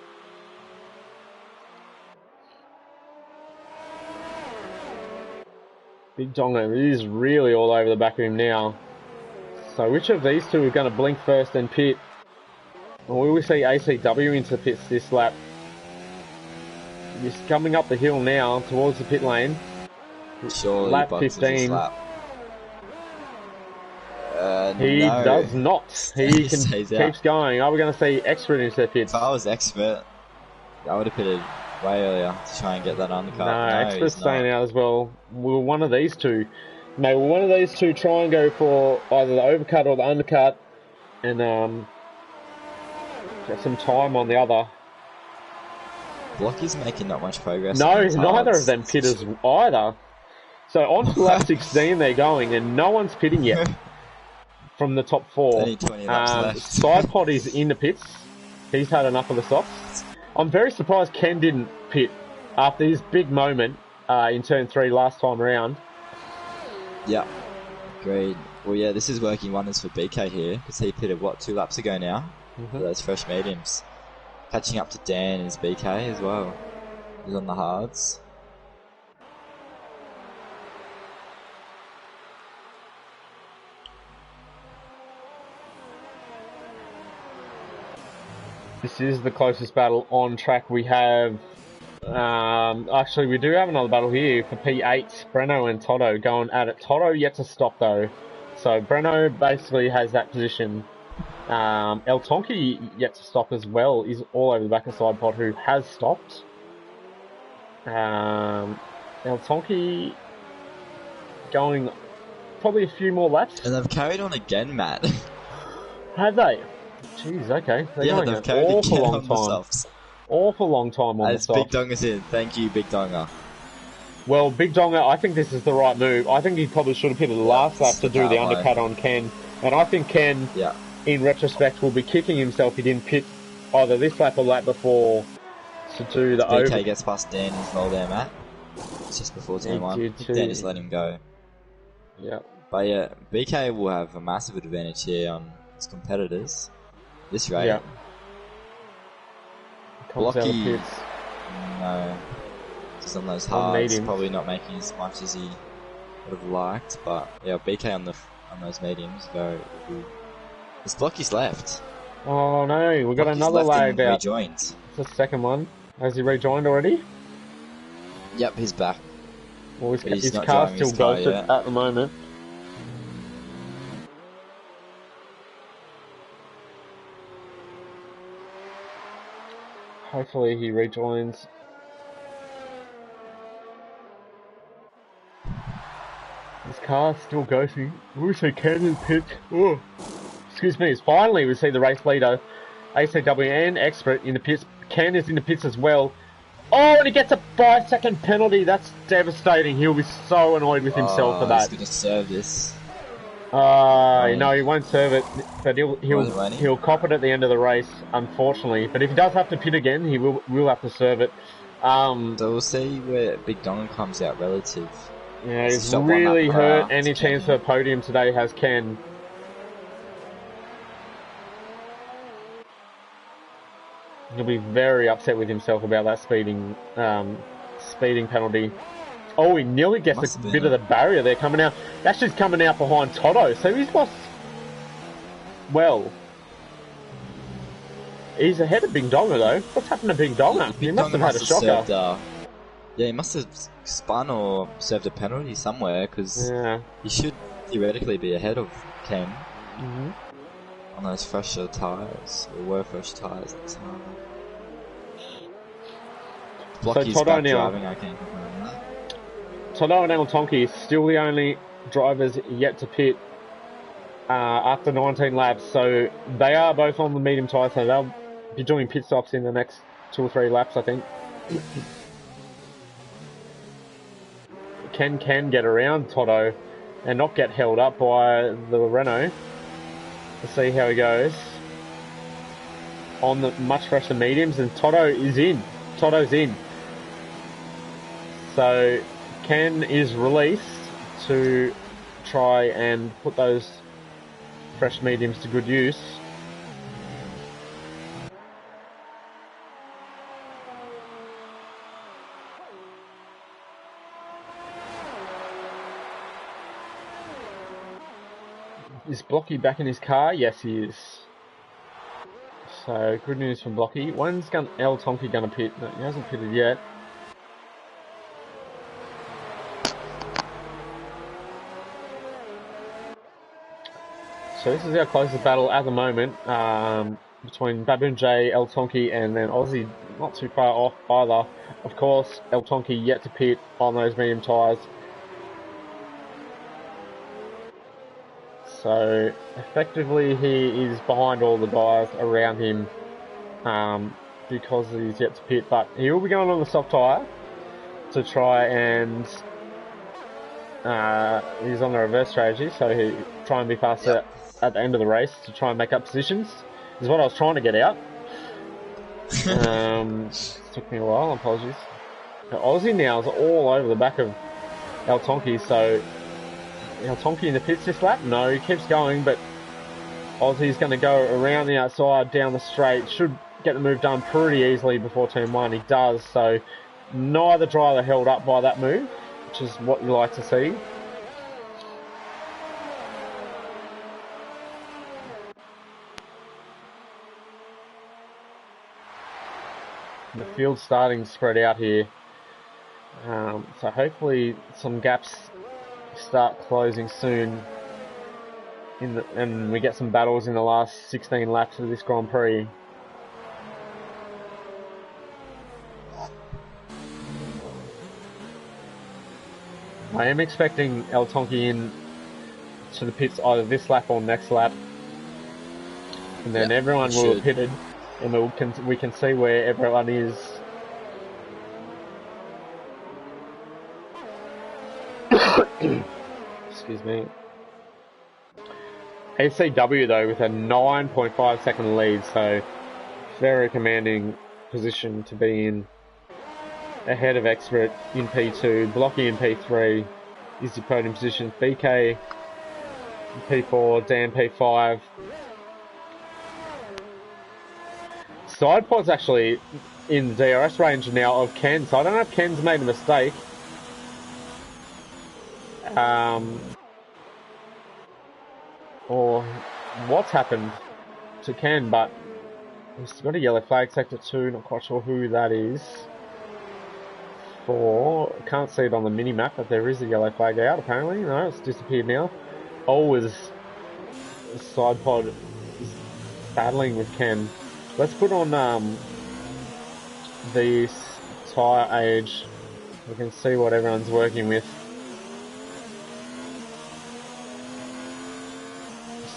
Big Dongo is really all over the back of him now. So which of these two are going to blink first and pit? We will see ACW into pits this lap. He's coming up the hill now towards the pit lane. Surely lap boxes 15. Lap. He No. does not. He keeps going. Are we going to see Expert into the pits? If I was Expert, I would have pitted way earlier to try and get that undercut. No, Expert's staying out as well. Will one of these two? No, will one of these two try and go for either the overcut or the undercut and get some time on the other? Blocky's making not much progress. No, neither of them pitters either. So on to lap 16 they're going, and no one's pitting yet from the top 4. Only 20 laps left. Sidepod is in the pits. He's had enough of the softs. I'm very surprised Ken didn't pit after his big moment in turn 3 last time around. Yeah, agreed. Well, yeah, this is working wonders for BK here, because he pitted, 2 laps ago now, for those fresh mediums. Catching up to Dan is BK as well. He's on the hards. This is the closest battle on track we have. Actually, we do have another battle here for P8. Breno and Toto going at it. Toto yet to stop though. So Breno basically has that position. El Tonki yet to stop as well. Is all over the back of Sidepod, who has stopped. El Tonki going probably a few more laps. And they've carried on again, Matt. Have they? Jeez, okay. They're yeah, going they've an carried awful again long on the time. softs. Awful long time on the As softs. Big Donga's in. Thank you, Big Donga. Well, Big Donga, I think this is the right move. I think he probably should have pitted the last lap to do the undercut on Ken. And I think Ken, in retrospect, will be kicking himself he didn't pit either this lap or lap before to do the over. BK gets past Dan as well there, Matt. It's just before turn 1. Dan just let him go. Yeah. But yeah, BK will have a massive advantage here on his competitors. This rate. Yeah. Blocky, no. Just on those hards, probably not making as much as he would have liked. But yeah, BK on those mediums, very good. It's Blocky's left. Oh no, we got Blocky's another lag out. Rejoined. It's the second one. Has he rejoined already? Yep, he's back. Well, his car's still ghosted at the moment. Hopefully he rejoins. His car's still ghosting. We see Ken in pit. Oh, excuse me. Finally, we see the race leader, ACW and Expert in the pits. Ken is in the pits as well. Oh, and he gets a 5-second penalty. That's devastating. He'll be so annoyed with himself for that. He's going to serve this. No, he won't serve it, but he'll cop it at the end of the race, unfortunately. But if he does have to pit again, he will have to serve it. So we'll see where Big Dongan comes out relative. Yeah, he's really hurt. Any chance for a podium today has Ken. He'll be very upset with himself about that speeding penalty. Oh, he nearly gets a bit of the barrier there coming out. That's just coming out behind Toto, so he's lost. Well, he's ahead of Big Donga though. What's happened to Big Donga? He must have had a shocker. Yeah, he must have spun or served a penalty somewhere, because he should theoretically be ahead of Ken on those fresher tyres, or were fresh tyres at the time. Blocky's back driving, I can't confirm that. Toto and El Tonki still the only drivers yet to pit after 19 laps, so they are both on the medium tyre, so they'll be doing pit stops in the next 2 or 3 laps, I think. Ken can get around Toto and not get held up by the Renault. Let's see how he goes on the much fresher mediums, and Toto is in. Toto's in. So Ken is released to try and put those fresh mediums to good use. Is Blocky back in his car? Yes, he is. So, good news from Blocky. When's El Tonki going to pit? No, he hasn't pitted yet. So this is our closest battle at the moment, between Baboon J, El Tonki, and then Aussie not too far off either. Of course, El Tonki yet to pit on those medium tyres. So effectively he is behind all the guys around him because he's yet to pit, but he will be going on the soft tyre to try and he's on the reverse strategy, so he try and be faster at the end of the race to try and make up positions. Is what I was trying to get out. Took me a while, apologies. Aussie now is all over the back of El Tonki, so El Tonki in the pits this lap? No, he keeps going, but Aussie's going to go around the outside, down the straight, should get the move done pretty easily before turn 1. He does, so neither driver held up by that move, which is what you like to see. The field's starting to spread out here, so hopefully some gaps start closing soon, and we get some battles in the last 16 laps of this Grand Prix. I am expecting El Tonki in to the pits either this lap or next lap, and then everyone will have pitted, and we can see where everyone is. Excuse me. ACW though with a 9.5 second lead, so very commanding position to be in. Ahead of Expert in P2, Blocky in P3 is the podium position. BK in P4, Dan P5. Sidepod's actually in the DRS range now of Ken, so I don't know if Ken's made a mistake. Or what's happened to Ken, but he's got a yellow flag, sector 2, not quite sure who that is. Can't see it on the mini map, but there is a yellow flag out apparently. No, it's disappeared now. Always Sidepod is battling with Ken. Let's put on the tyre age. We can see what everyone's working with.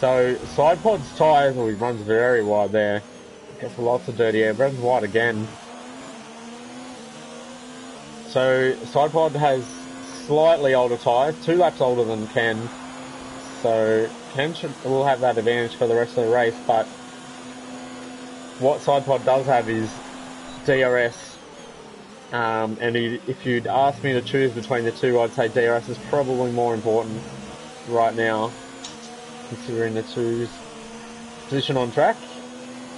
So Sidepod's tyres, he runs very wide there. Gets lots of dirty air. Runs wide again. So Sidepod has slightly older tyres, 2 laps older than Ken. So Ken will have that advantage for the rest of the race, but what Sidepod does have is DRS. And if you'd ask me to choose between the two, I'd say DRS is probably more important right now, considering the two's position on track.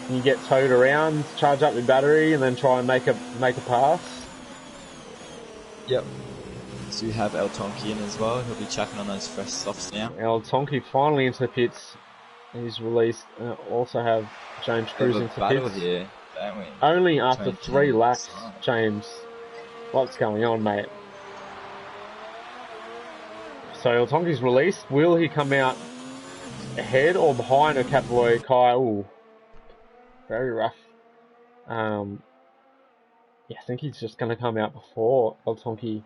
You get towed around, charge up your battery, and then try and make a pass. Yep. So we have El Tonki in as well. He'll be checking on those fresh softs now. El Tonki finally into the pits. He's released. Also have James Cruz into the pits. Here, don't we? Only after 3 laps, James. What's going on, mate? So El Tonki's released. Will he come out ahead or behind a Catboy Kai? Ooh, very rough. Yeah, I think he's just going to come out before El Tonki,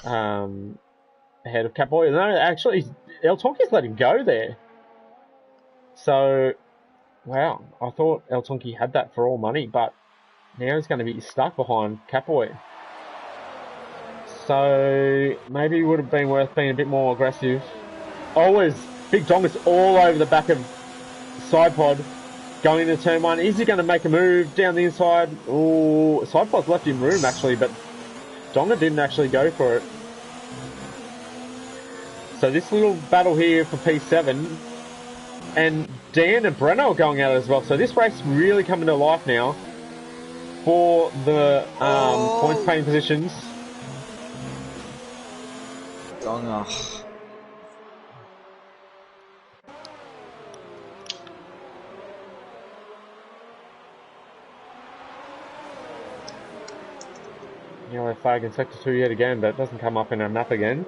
ahead of Catboy. No, actually, El Tonki's let him go there. So, wow, I thought El Tonki had that for all money, but now he's going to be stuck behind Catboy. So, maybe it would have been worth being a bit more aggressive. Always, Big Dongus all over the back of Sidepod. Going into turn 1, is he going to make a move down the inside? Oh, Sidepod's left him room actually, but Donga didn't actually go for it. So this little battle here for P7, and Dan and Breno are going out as well. So this race really coming to life now for the points paying positions. Donga. Yellow flag in Sector 2 yet again, but it doesn't come up in our map again.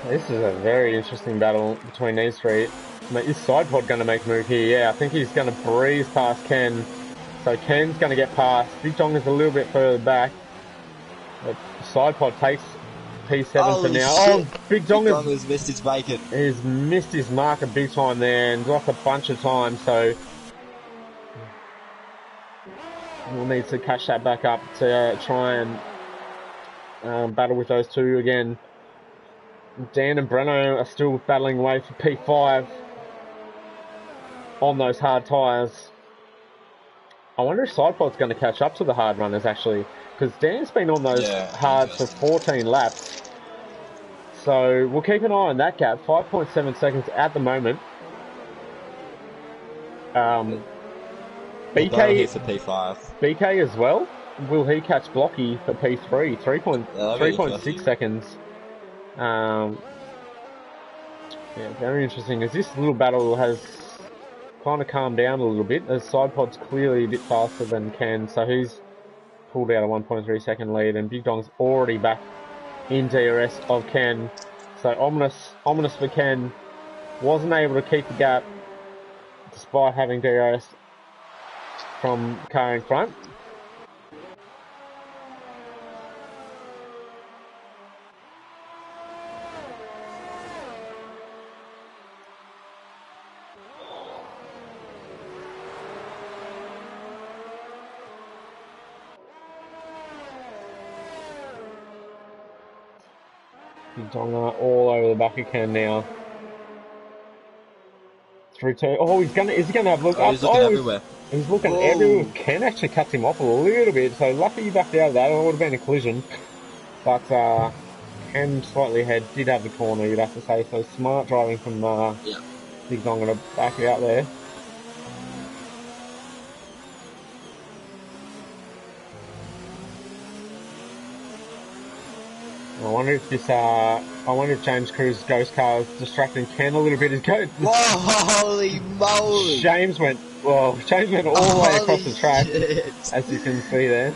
This is a very interesting battle between these three. Is Sidepod going to make a move here? Yeah, I think he's going to breeze past Ken. So Ken's going to get past. Big Dong is a little bit further back. But Sidepod takes P7 for now. Shit. Oh, Big Dong has missed his bacon. He's missed his marker big time there and lost a bunch of time. So we'll need to catch that back up to try and battle with those two again. Dan and Breno are still battling away for P5 on those hard tyres. I wonder if Sidepod's going to catch up to the hard runners actually, because Dan's been on those hards for 14 laps. So we'll keep an eye on that gap. 5.7 seconds at the moment. BK for P5. BK as well. Will he catch Blocky for P3? 3.6 seconds. Yeah, very interesting. As this little battle has kind of calmed down a little bit, as Sidepod's clearly a bit faster than Ken, so he's pulled out a 1.3 second lead, and Big Dong's already back in DRS of Ken. So ominous for Ken. Wasn't able to keep the gap despite having DRS from the car in front. Big Dong all over the back of Ken now. Through two. Oh, is he gonna have a look up? He's looking everywhere. He's looking everywhere. Ken actually cuts him off a little bit, so lucky he backed out of that. It would have been a collision. But Ken slightly ahead, did have the corner, you'd have to say. So smart driving from Big Dong to back it out there. I wonder if James Cruz's ghost car is distracting Ken a little bit. Whoa, holy moly! James went all the way across the track, as you can see there.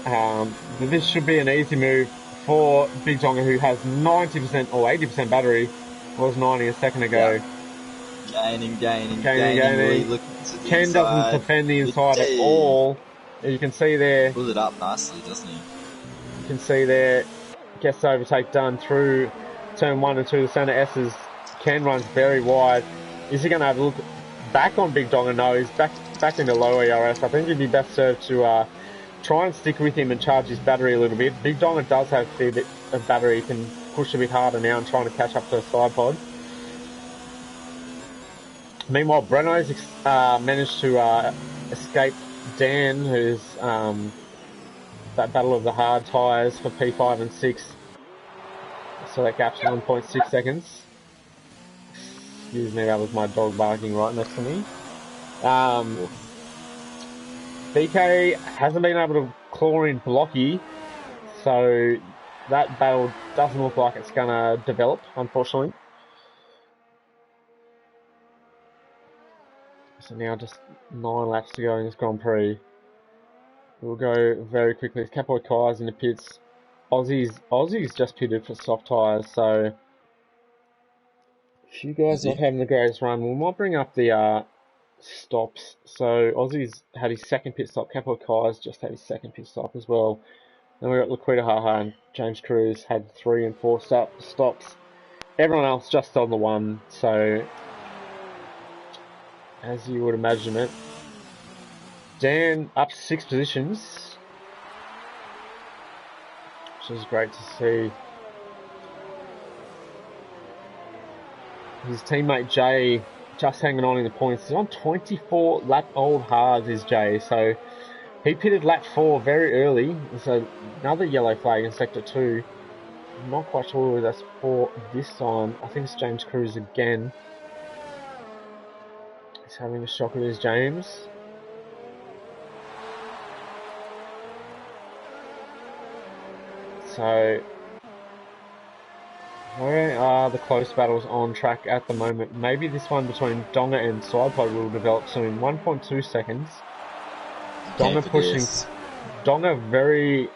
But this should be an easy move for Big Dong, who has 90% or 80% battery. Was 90 a second ago. Gaining. Really Ken doesn't defend the inside at all. You can see there. Pulls it up nicely, doesn't he? You can see there, gets the overtake done through turn 1 and 2, the centre S's. Ken runs very wide. Is he going to have a look back on Big Dong? No, he's back into low ERS. I think he'd be best served to try and stick with him and charge his battery a little bit. Big Dong does have a fair bit of battery. He can push a bit harder now and trying to catch up to a side pod. Meanwhile, Breno's managed to escape Dan, who's that battle of the hard tyres for P5 and 6. So that gap's 1.6 seconds. Excuse me, that was my dog barking right next to me. BK hasn't been able to claw in Blocky, so that battle doesn't look like it's going to develop, unfortunately. So now just 9 laps to go in this Grand Prix. We'll go very quickly. It's Capoy Tyres in the pits. Aussie's just pitted for soft tyres, so if you guys not having the greatest run, we might bring up the stops. So Aussie's had his second pit stop. Capoy Tyres just had his second pit stop as well. Then we got Laquita Haha and James Cruz had 3 and 4 stops. Everyone else just on the 1, so as you would imagine it. Dan up 6 positions, which is great to see. His teammate Jay just hanging on in the points. He's on 24 lap old hards is Jay, so he pitted lap 4 very early. So another yellow flag in sector 2. I'm not quite sure who that's for this time. I think it's James Cruz again. He's having a shock with his James. So, where are the close battles on track at the moment? Maybe this one between Donga and Sidepod will develop soon. 1.2 seconds. Donga pushing. Donga very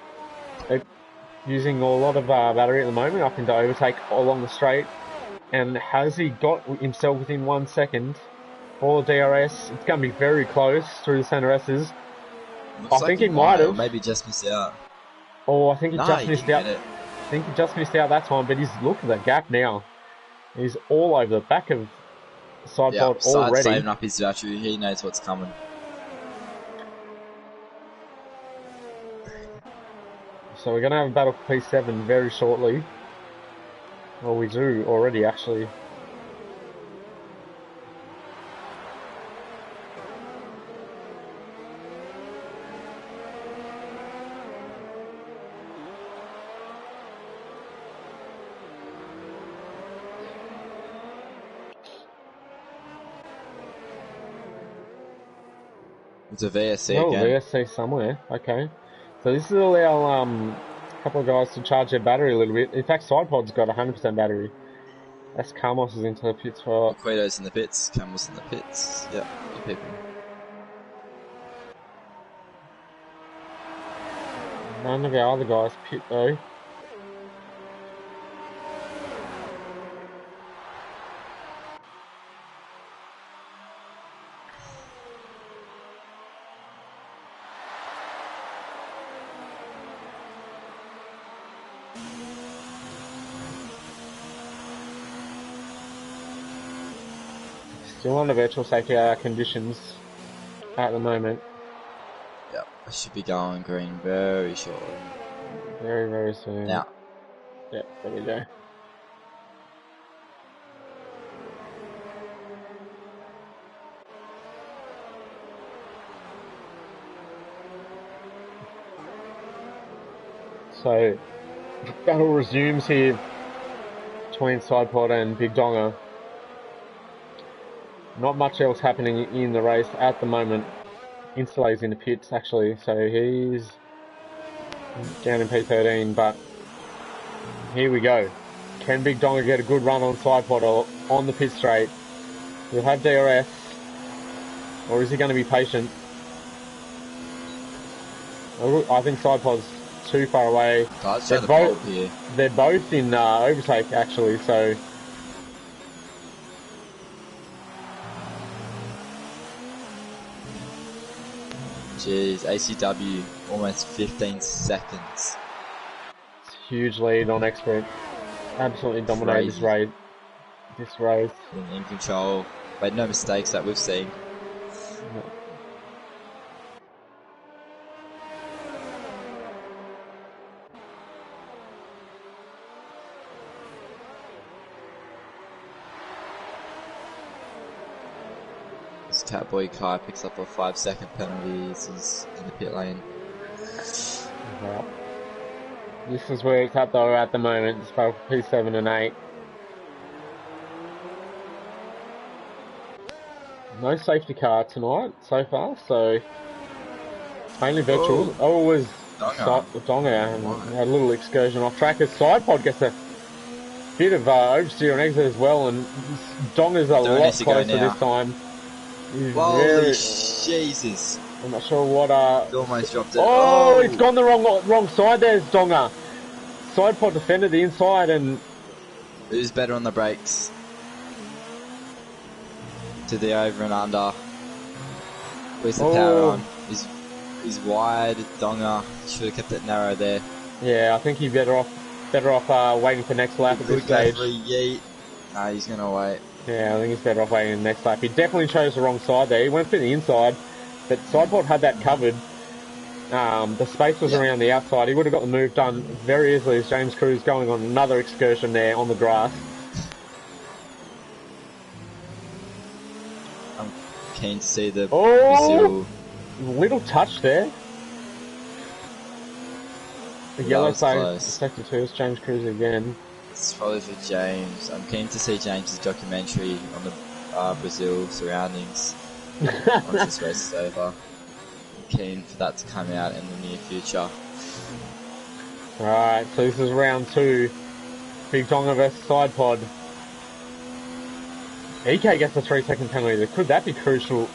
using a lot of battery at the moment, up into overtake along the straight. And has he got himself within 1 second for DRS? It's going to be very close through the centre S's. I think he might have. Maybe just missed out. Oh, I think he just missed out. I think he just missed out that time, but look at the gap now. He's all over the back of Sidepod already. Saving up his battery. He knows what's coming. So we're going to have a battle for P7 very shortly. Well, we do already, actually. It's a VSC again. VSC somewhere. Okay. So this will allow couple of guys to charge their battery a little bit. In fact, Sidepod's got 100% battery. That's Carmos is into the pits for... Quito's in the pits, Camel's in the pits. Yep, good people. None of our other guys pit though. Still under virtual safety conditions at the moment. Yep, I should be going green very shortly. Very, very soon. Now. Yep, there we go. So, battle resumes here between Sidepod and Big Donga. Not much else happening in the race at the moment. Instalay's in the pits actually, so he's down in P13, but here we go. Can Big Donga get a good run on Sidepod on the pit straight? He'll have DRS, or is he going to be patient? I think Sidepod's too far away. They're both in overtake actually, so... Jeez, ACW, almost 15 seconds. It's a huge lead on Expert. Absolutely dominated this race. In control. Made no mistakes that we've seen. No. Catboy Kai picks up a 5-second penalty. This is in the pit lane. Yeah. This is where it's at though at the moment. It's both P7 and 8. No safety car tonight so far, so mainly virtual. Oh, it was Donga. Had a little excursion off track. As Sidepod gets a bit of oversteer on exit as well, and Donga's a lot closer this time. Holy Jesus. I'm not sure what He almost dropped it. Oh, it's gone the wrong side. There's Donga. Sidepod defended the inside and... Who's better on the brakes? To the over and under. Where's the power on? He's wide. Donga should have kept it narrow there. Yeah, I think he's better off waiting for next lap at this stage. Nah, he's gonna wait. Yeah, I think he's better off waiting the next lap. He definitely chose the wrong side there. He went for the inside, but Sidepod had that covered. The space was around the outside. He would have got the move done very easily as James Cruz going on another excursion there on the grass. I'm keen to see the little touch there. The That yellow was flag, close. sector 2 is James Cruz again. It's probably for James. I'm keen to see James's documentary on the Brazil surroundings once this race is over. I'm keen for that to come out in the near future. Alright, so this is round 2. Big Tonga versus Side Pod. EK gets a 3-second penalty. Could that be crucial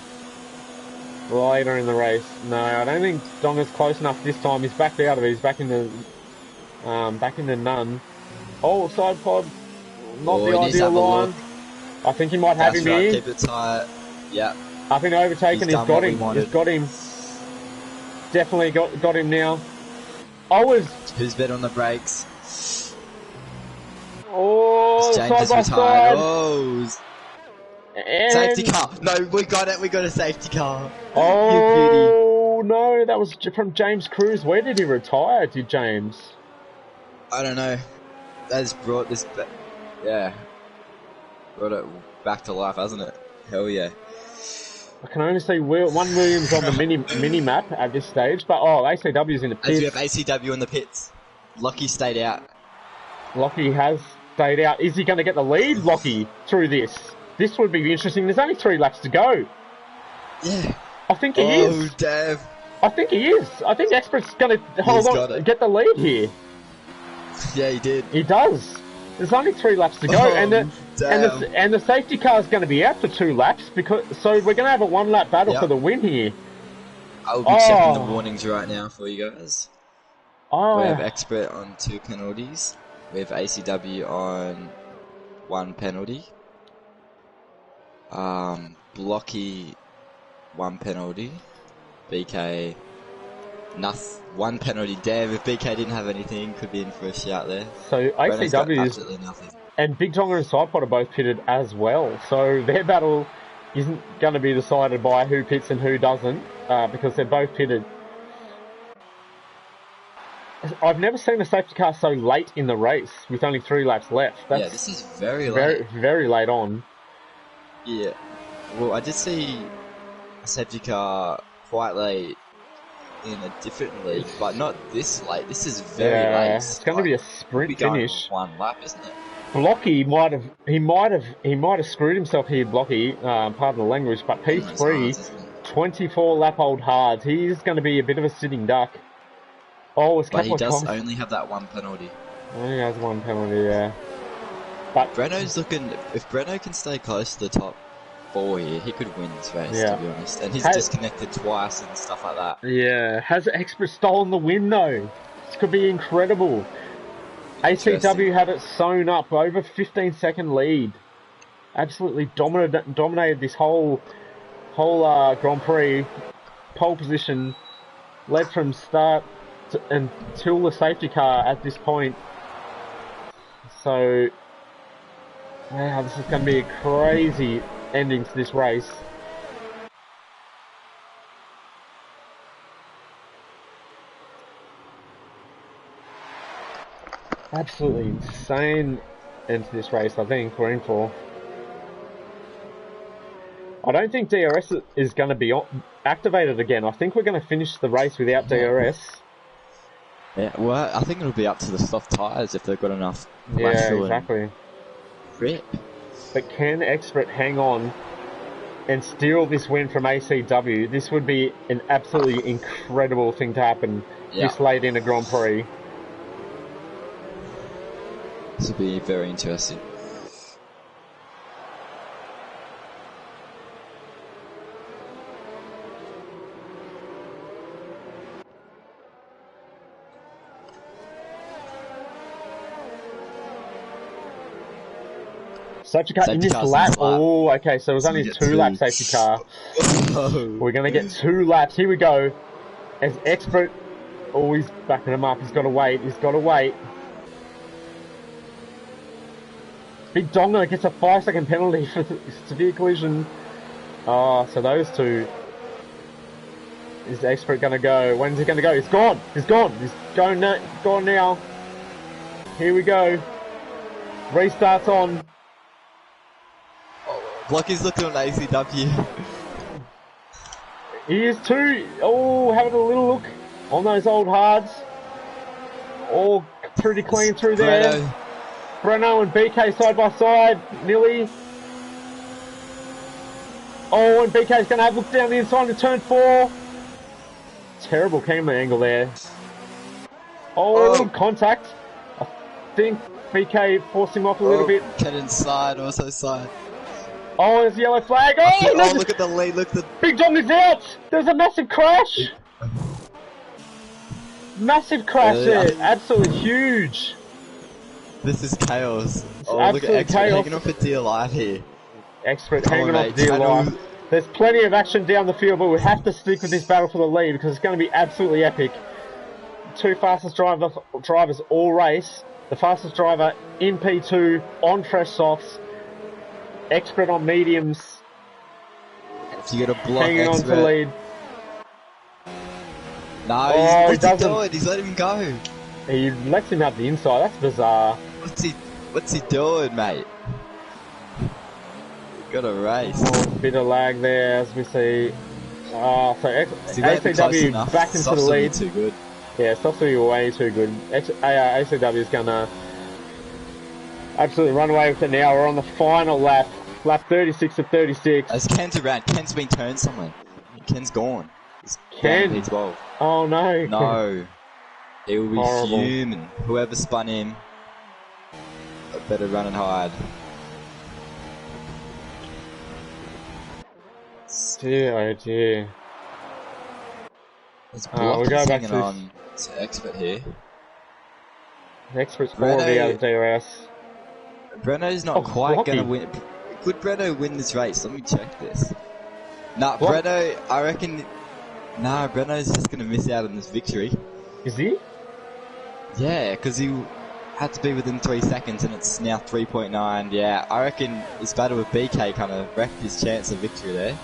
later in the race? No, I don't think Donga's close enough this time. He's backed out of it. He's back in the none. Oh, Side Pod, not the ideal line. I think he might have him here. Keep it tight. Yeah. I think overtaken. He's got him. He's got him. Definitely got him now. Who's better on the brakes? Oh, James side by side. Oh, and... safety car. No, we got it. We got a safety car. Oh, no, that was from James Cruz. Where did he retire, did James? I don't know. That's brought this back. Yeah. Brought it back to life, hasn't it? Hell yeah. I can only see one Williams on the mini map at this stage, but ACW's in the pits. As we have ACW in the pits. Lockie stayed out. Lockie has stayed out. Is he going to get the lead, Lockie, through this? This would be interesting. There's only 3 laps to go. Yeah. I think he is. Oh, damn. I think he is. I think Expert's going to get the lead here. Yeah, he did. He does. There's only 3 laps to go, and the safety car is going to be out for 2 laps so we're going to have a 1-lap battle for the win here. I'll be checking the warnings right now for you guys. Oh. We have Expert on 2 penalties. We have ACW on 1 penalty. Blocky 1 penalty. BK 1 penalty. Damn, if BK didn't have anything, could be in for a shout there. So ACW is absolutely nothing. And Big Tonga and Sidepod are both pitted as well. So their battle isn't going to be decided by who pits and who doesn't, because they're both pitted. I've never seen a safety car so late in the race with only 3 laps left. Yeah, this is very late. Very late on. Yeah. Well, I did see a safety car quite late in a different league, but not this late. This is very late. It's going to be a sprint finish. 1 lap, isn't it? Blocky might have screwed himself here, Blocky, pardon the language, but P3, 24 lap old hards. He's going to be a bit of a sitting duck. Oh, it's but he does only have that 1 penalty. Only has 1 penalty, yeah. But Breno's looking. If Breno can stay close to the top 4 here, he could win this race, to be honest. And he's disconnected twice and stuff like that. Yeah, has Expert stolen the win though? This could be incredible. ACW had it sewn up, over 15-second lead. Absolutely dominated this whole Grand Prix. Pole position, led from start until the safety car at this point. So, yeah, this is going to be a crazy ending to this race. Absolutely insane end to this race, I think, we're in for. I don't think DRS is going to be activated again. I think we're going to finish the race without DRS. Yeah, well, I think it'll be up to the soft tyres if they've got enough. Yeah, exactly. Grip. But can Expert hang on and steal this win from ACW? This would be an absolutely incredible thing to happen this late in a Grand Prix. This will be very interesting. Safety car in this lap. Oh, okay, so it was only a 2-lap safety car. We're going to get 2 laps. Here we go. As Expert, he's backing him up. He's got to wait. Big Donga gets a 5-second penalty for severe collision. So those 2. Is the Expert going to go? When's he going to go? He's gone. He's gone now. Here we go. Restarts on. Blocky's looking on ACW. He is too. Oh, having a little look on those old hards. all pretty clean through there. Breno. Breno and BK side by side, nearly. Oh, and BK's going to have a look down the inside in turn 4. Terrible camera angle there. Oh, a little contact. I think BK forced him off a little bit. Get inside, also side. Oh, there's a yellow flag. Oh, look at the lead, look at the... Big Dong is out. There's a massive crash. Massive crash there. Absolutely huge. This is chaos. It's look at Expert chaos. hanging off for dear life here. Expert hanging on dear life. There's plenty of action down the field, but we have to stick with this battle for the lead because it's going to be absolutely epic. Two fastest drivers all race. The fastest driver in P2 on fresh softs. Expert on mediums. If you get a block, hanging on to the lead. No, what's he doing? He's letting him go. He lets him have the inside. That's bizarre. What's he doing, mate? Got a race. Oh, bit of lag there, as we see. So ACW back into the lead. Too good. Yeah, Stops will be way too good. ACW is gonna absolutely run away with it now. We're on the final lap. Lap 36 of 36. As Ken's around, Ken's been turned somewhere. Ken's gone. Ken? P12. Oh no. No. He will be horrible. fuming. Whoever spun him, better run and hide. Dear, oh dear. There's block we'll go back hanging on to Expert here. The Expert's already out of DRS. Breno's not quite going to win. Could Breno win this race? Let me check this. Nah, what? Breno, I reckon... Nah, Breno's just going to miss out on this victory. Is he? Yeah, because he had to be within 3 seconds and it's now 3.9. Yeah, I reckon this battle with BK kind of wrecked his chance of victory there.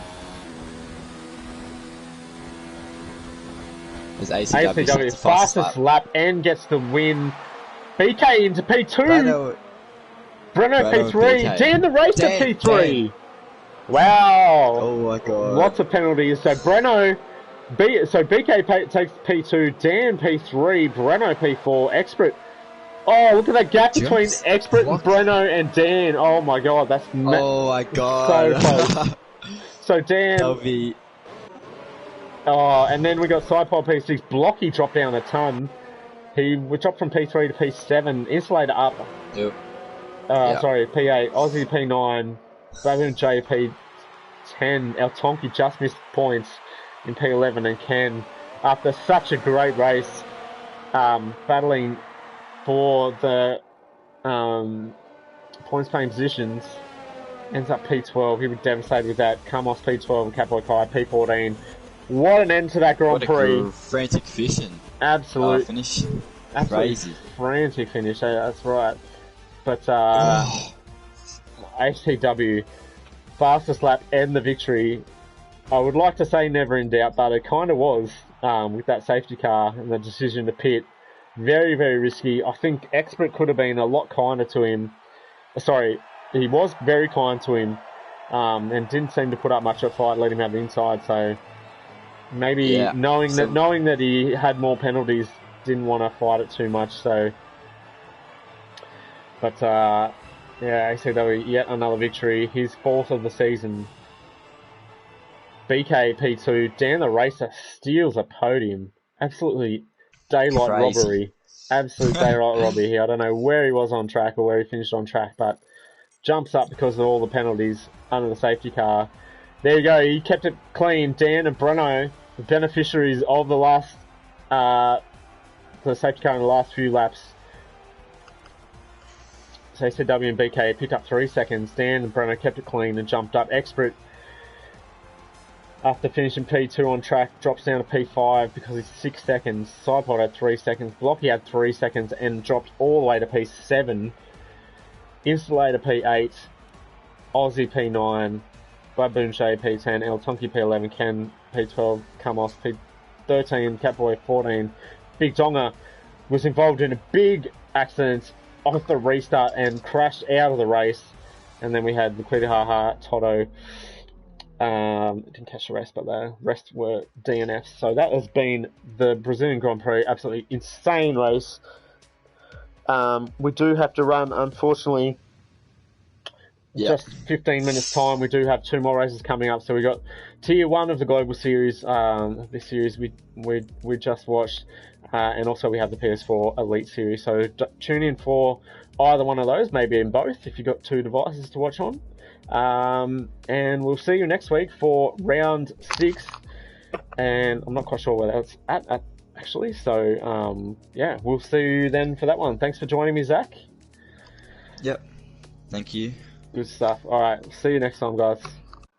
ACW fastest lap and gets the win. BK into P2. Breno P3. Dan the race to P3. Wow. Oh my god. Lots of penalties. So Breno, BK takes P2, Dan P3, Breno P4, Expert. Oh, look at that gap between Expert and Breno and Dan. Oh my god, that's oh my god. So close. So Dan. That'll be... Oh, and then we got Sidepod P6. Blocky dropped down a ton. He dropped from P3 to P7. Insulator up. Yep. Sorry, P8. Aussie P9. Baboon J P10. El Tonki just missed points in P11 and Ken, after such a great race, battling for the points paying positions, ends up P12. He was devastated with that. Kamos P12 and Catboy Kai P14. What an end to that Grand Prix. Frantic fishing. Absolute finish. Crazy. Frantic finish, that's right. But HTW, fastest lap and the victory. I would like to say never in doubt, but it kind of was with that safety car and the decision to pit. Very, very risky. I think Expert could have been a lot kinder to him. Sorry, he was very kind to him and didn't seem to put up much of a fight, let him have the inside. So maybe knowing that he had more penalties, didn't want to fight it too much. So, but ACW, yet another victory. His 4th of the season. BK P2, Dan the Racer steals a podium. Absolutely daylight robbery. Absolute daylight robbery here. I don't know where he was on track or where he finished on track, but jumps up because of all the penalties under the safety car. There you go. He kept it clean. Dan and Breno, the beneficiaries of the last, the safety car in the last few laps. So ACW and BK picked up 3 seconds. Dan and Breno kept it clean and jumped up. Expert, after finishing P2 on track, drops down to P5 because he's 6 seconds. Sidepod had 3 seconds. Blocky had 3 seconds and dropped all the way to P7. Insulator P8. Aussie P9. Baboon Shay P10. El Tonki P11. Ken P12. Kamos P13. Catboy 14. Big Donga was involved in a big accident off the restart and crashed out of the race. And then we had Liquida Haha, Toto. Didn't catch the rest, but the rest were DNFs. So that has been the Brazilian Grand Prix. Absolutely insane race. We do have to run, unfortunately. Just 15 minutes time. We do have 2 more races coming up. So we got Tier 1 of the Global Series. This series we just watched, and also we have the PS4 Elite Series. So tune in for either one of those, maybe in both if you've got 2 devices to watch on. And we'll see you next week for round 6. And I'm not quite sure where that's at actually. So yeah, we'll see you then for that one. Thanks for joining me, Zach. Yep. Thank you. Good stuff. All right. See you next time, guys.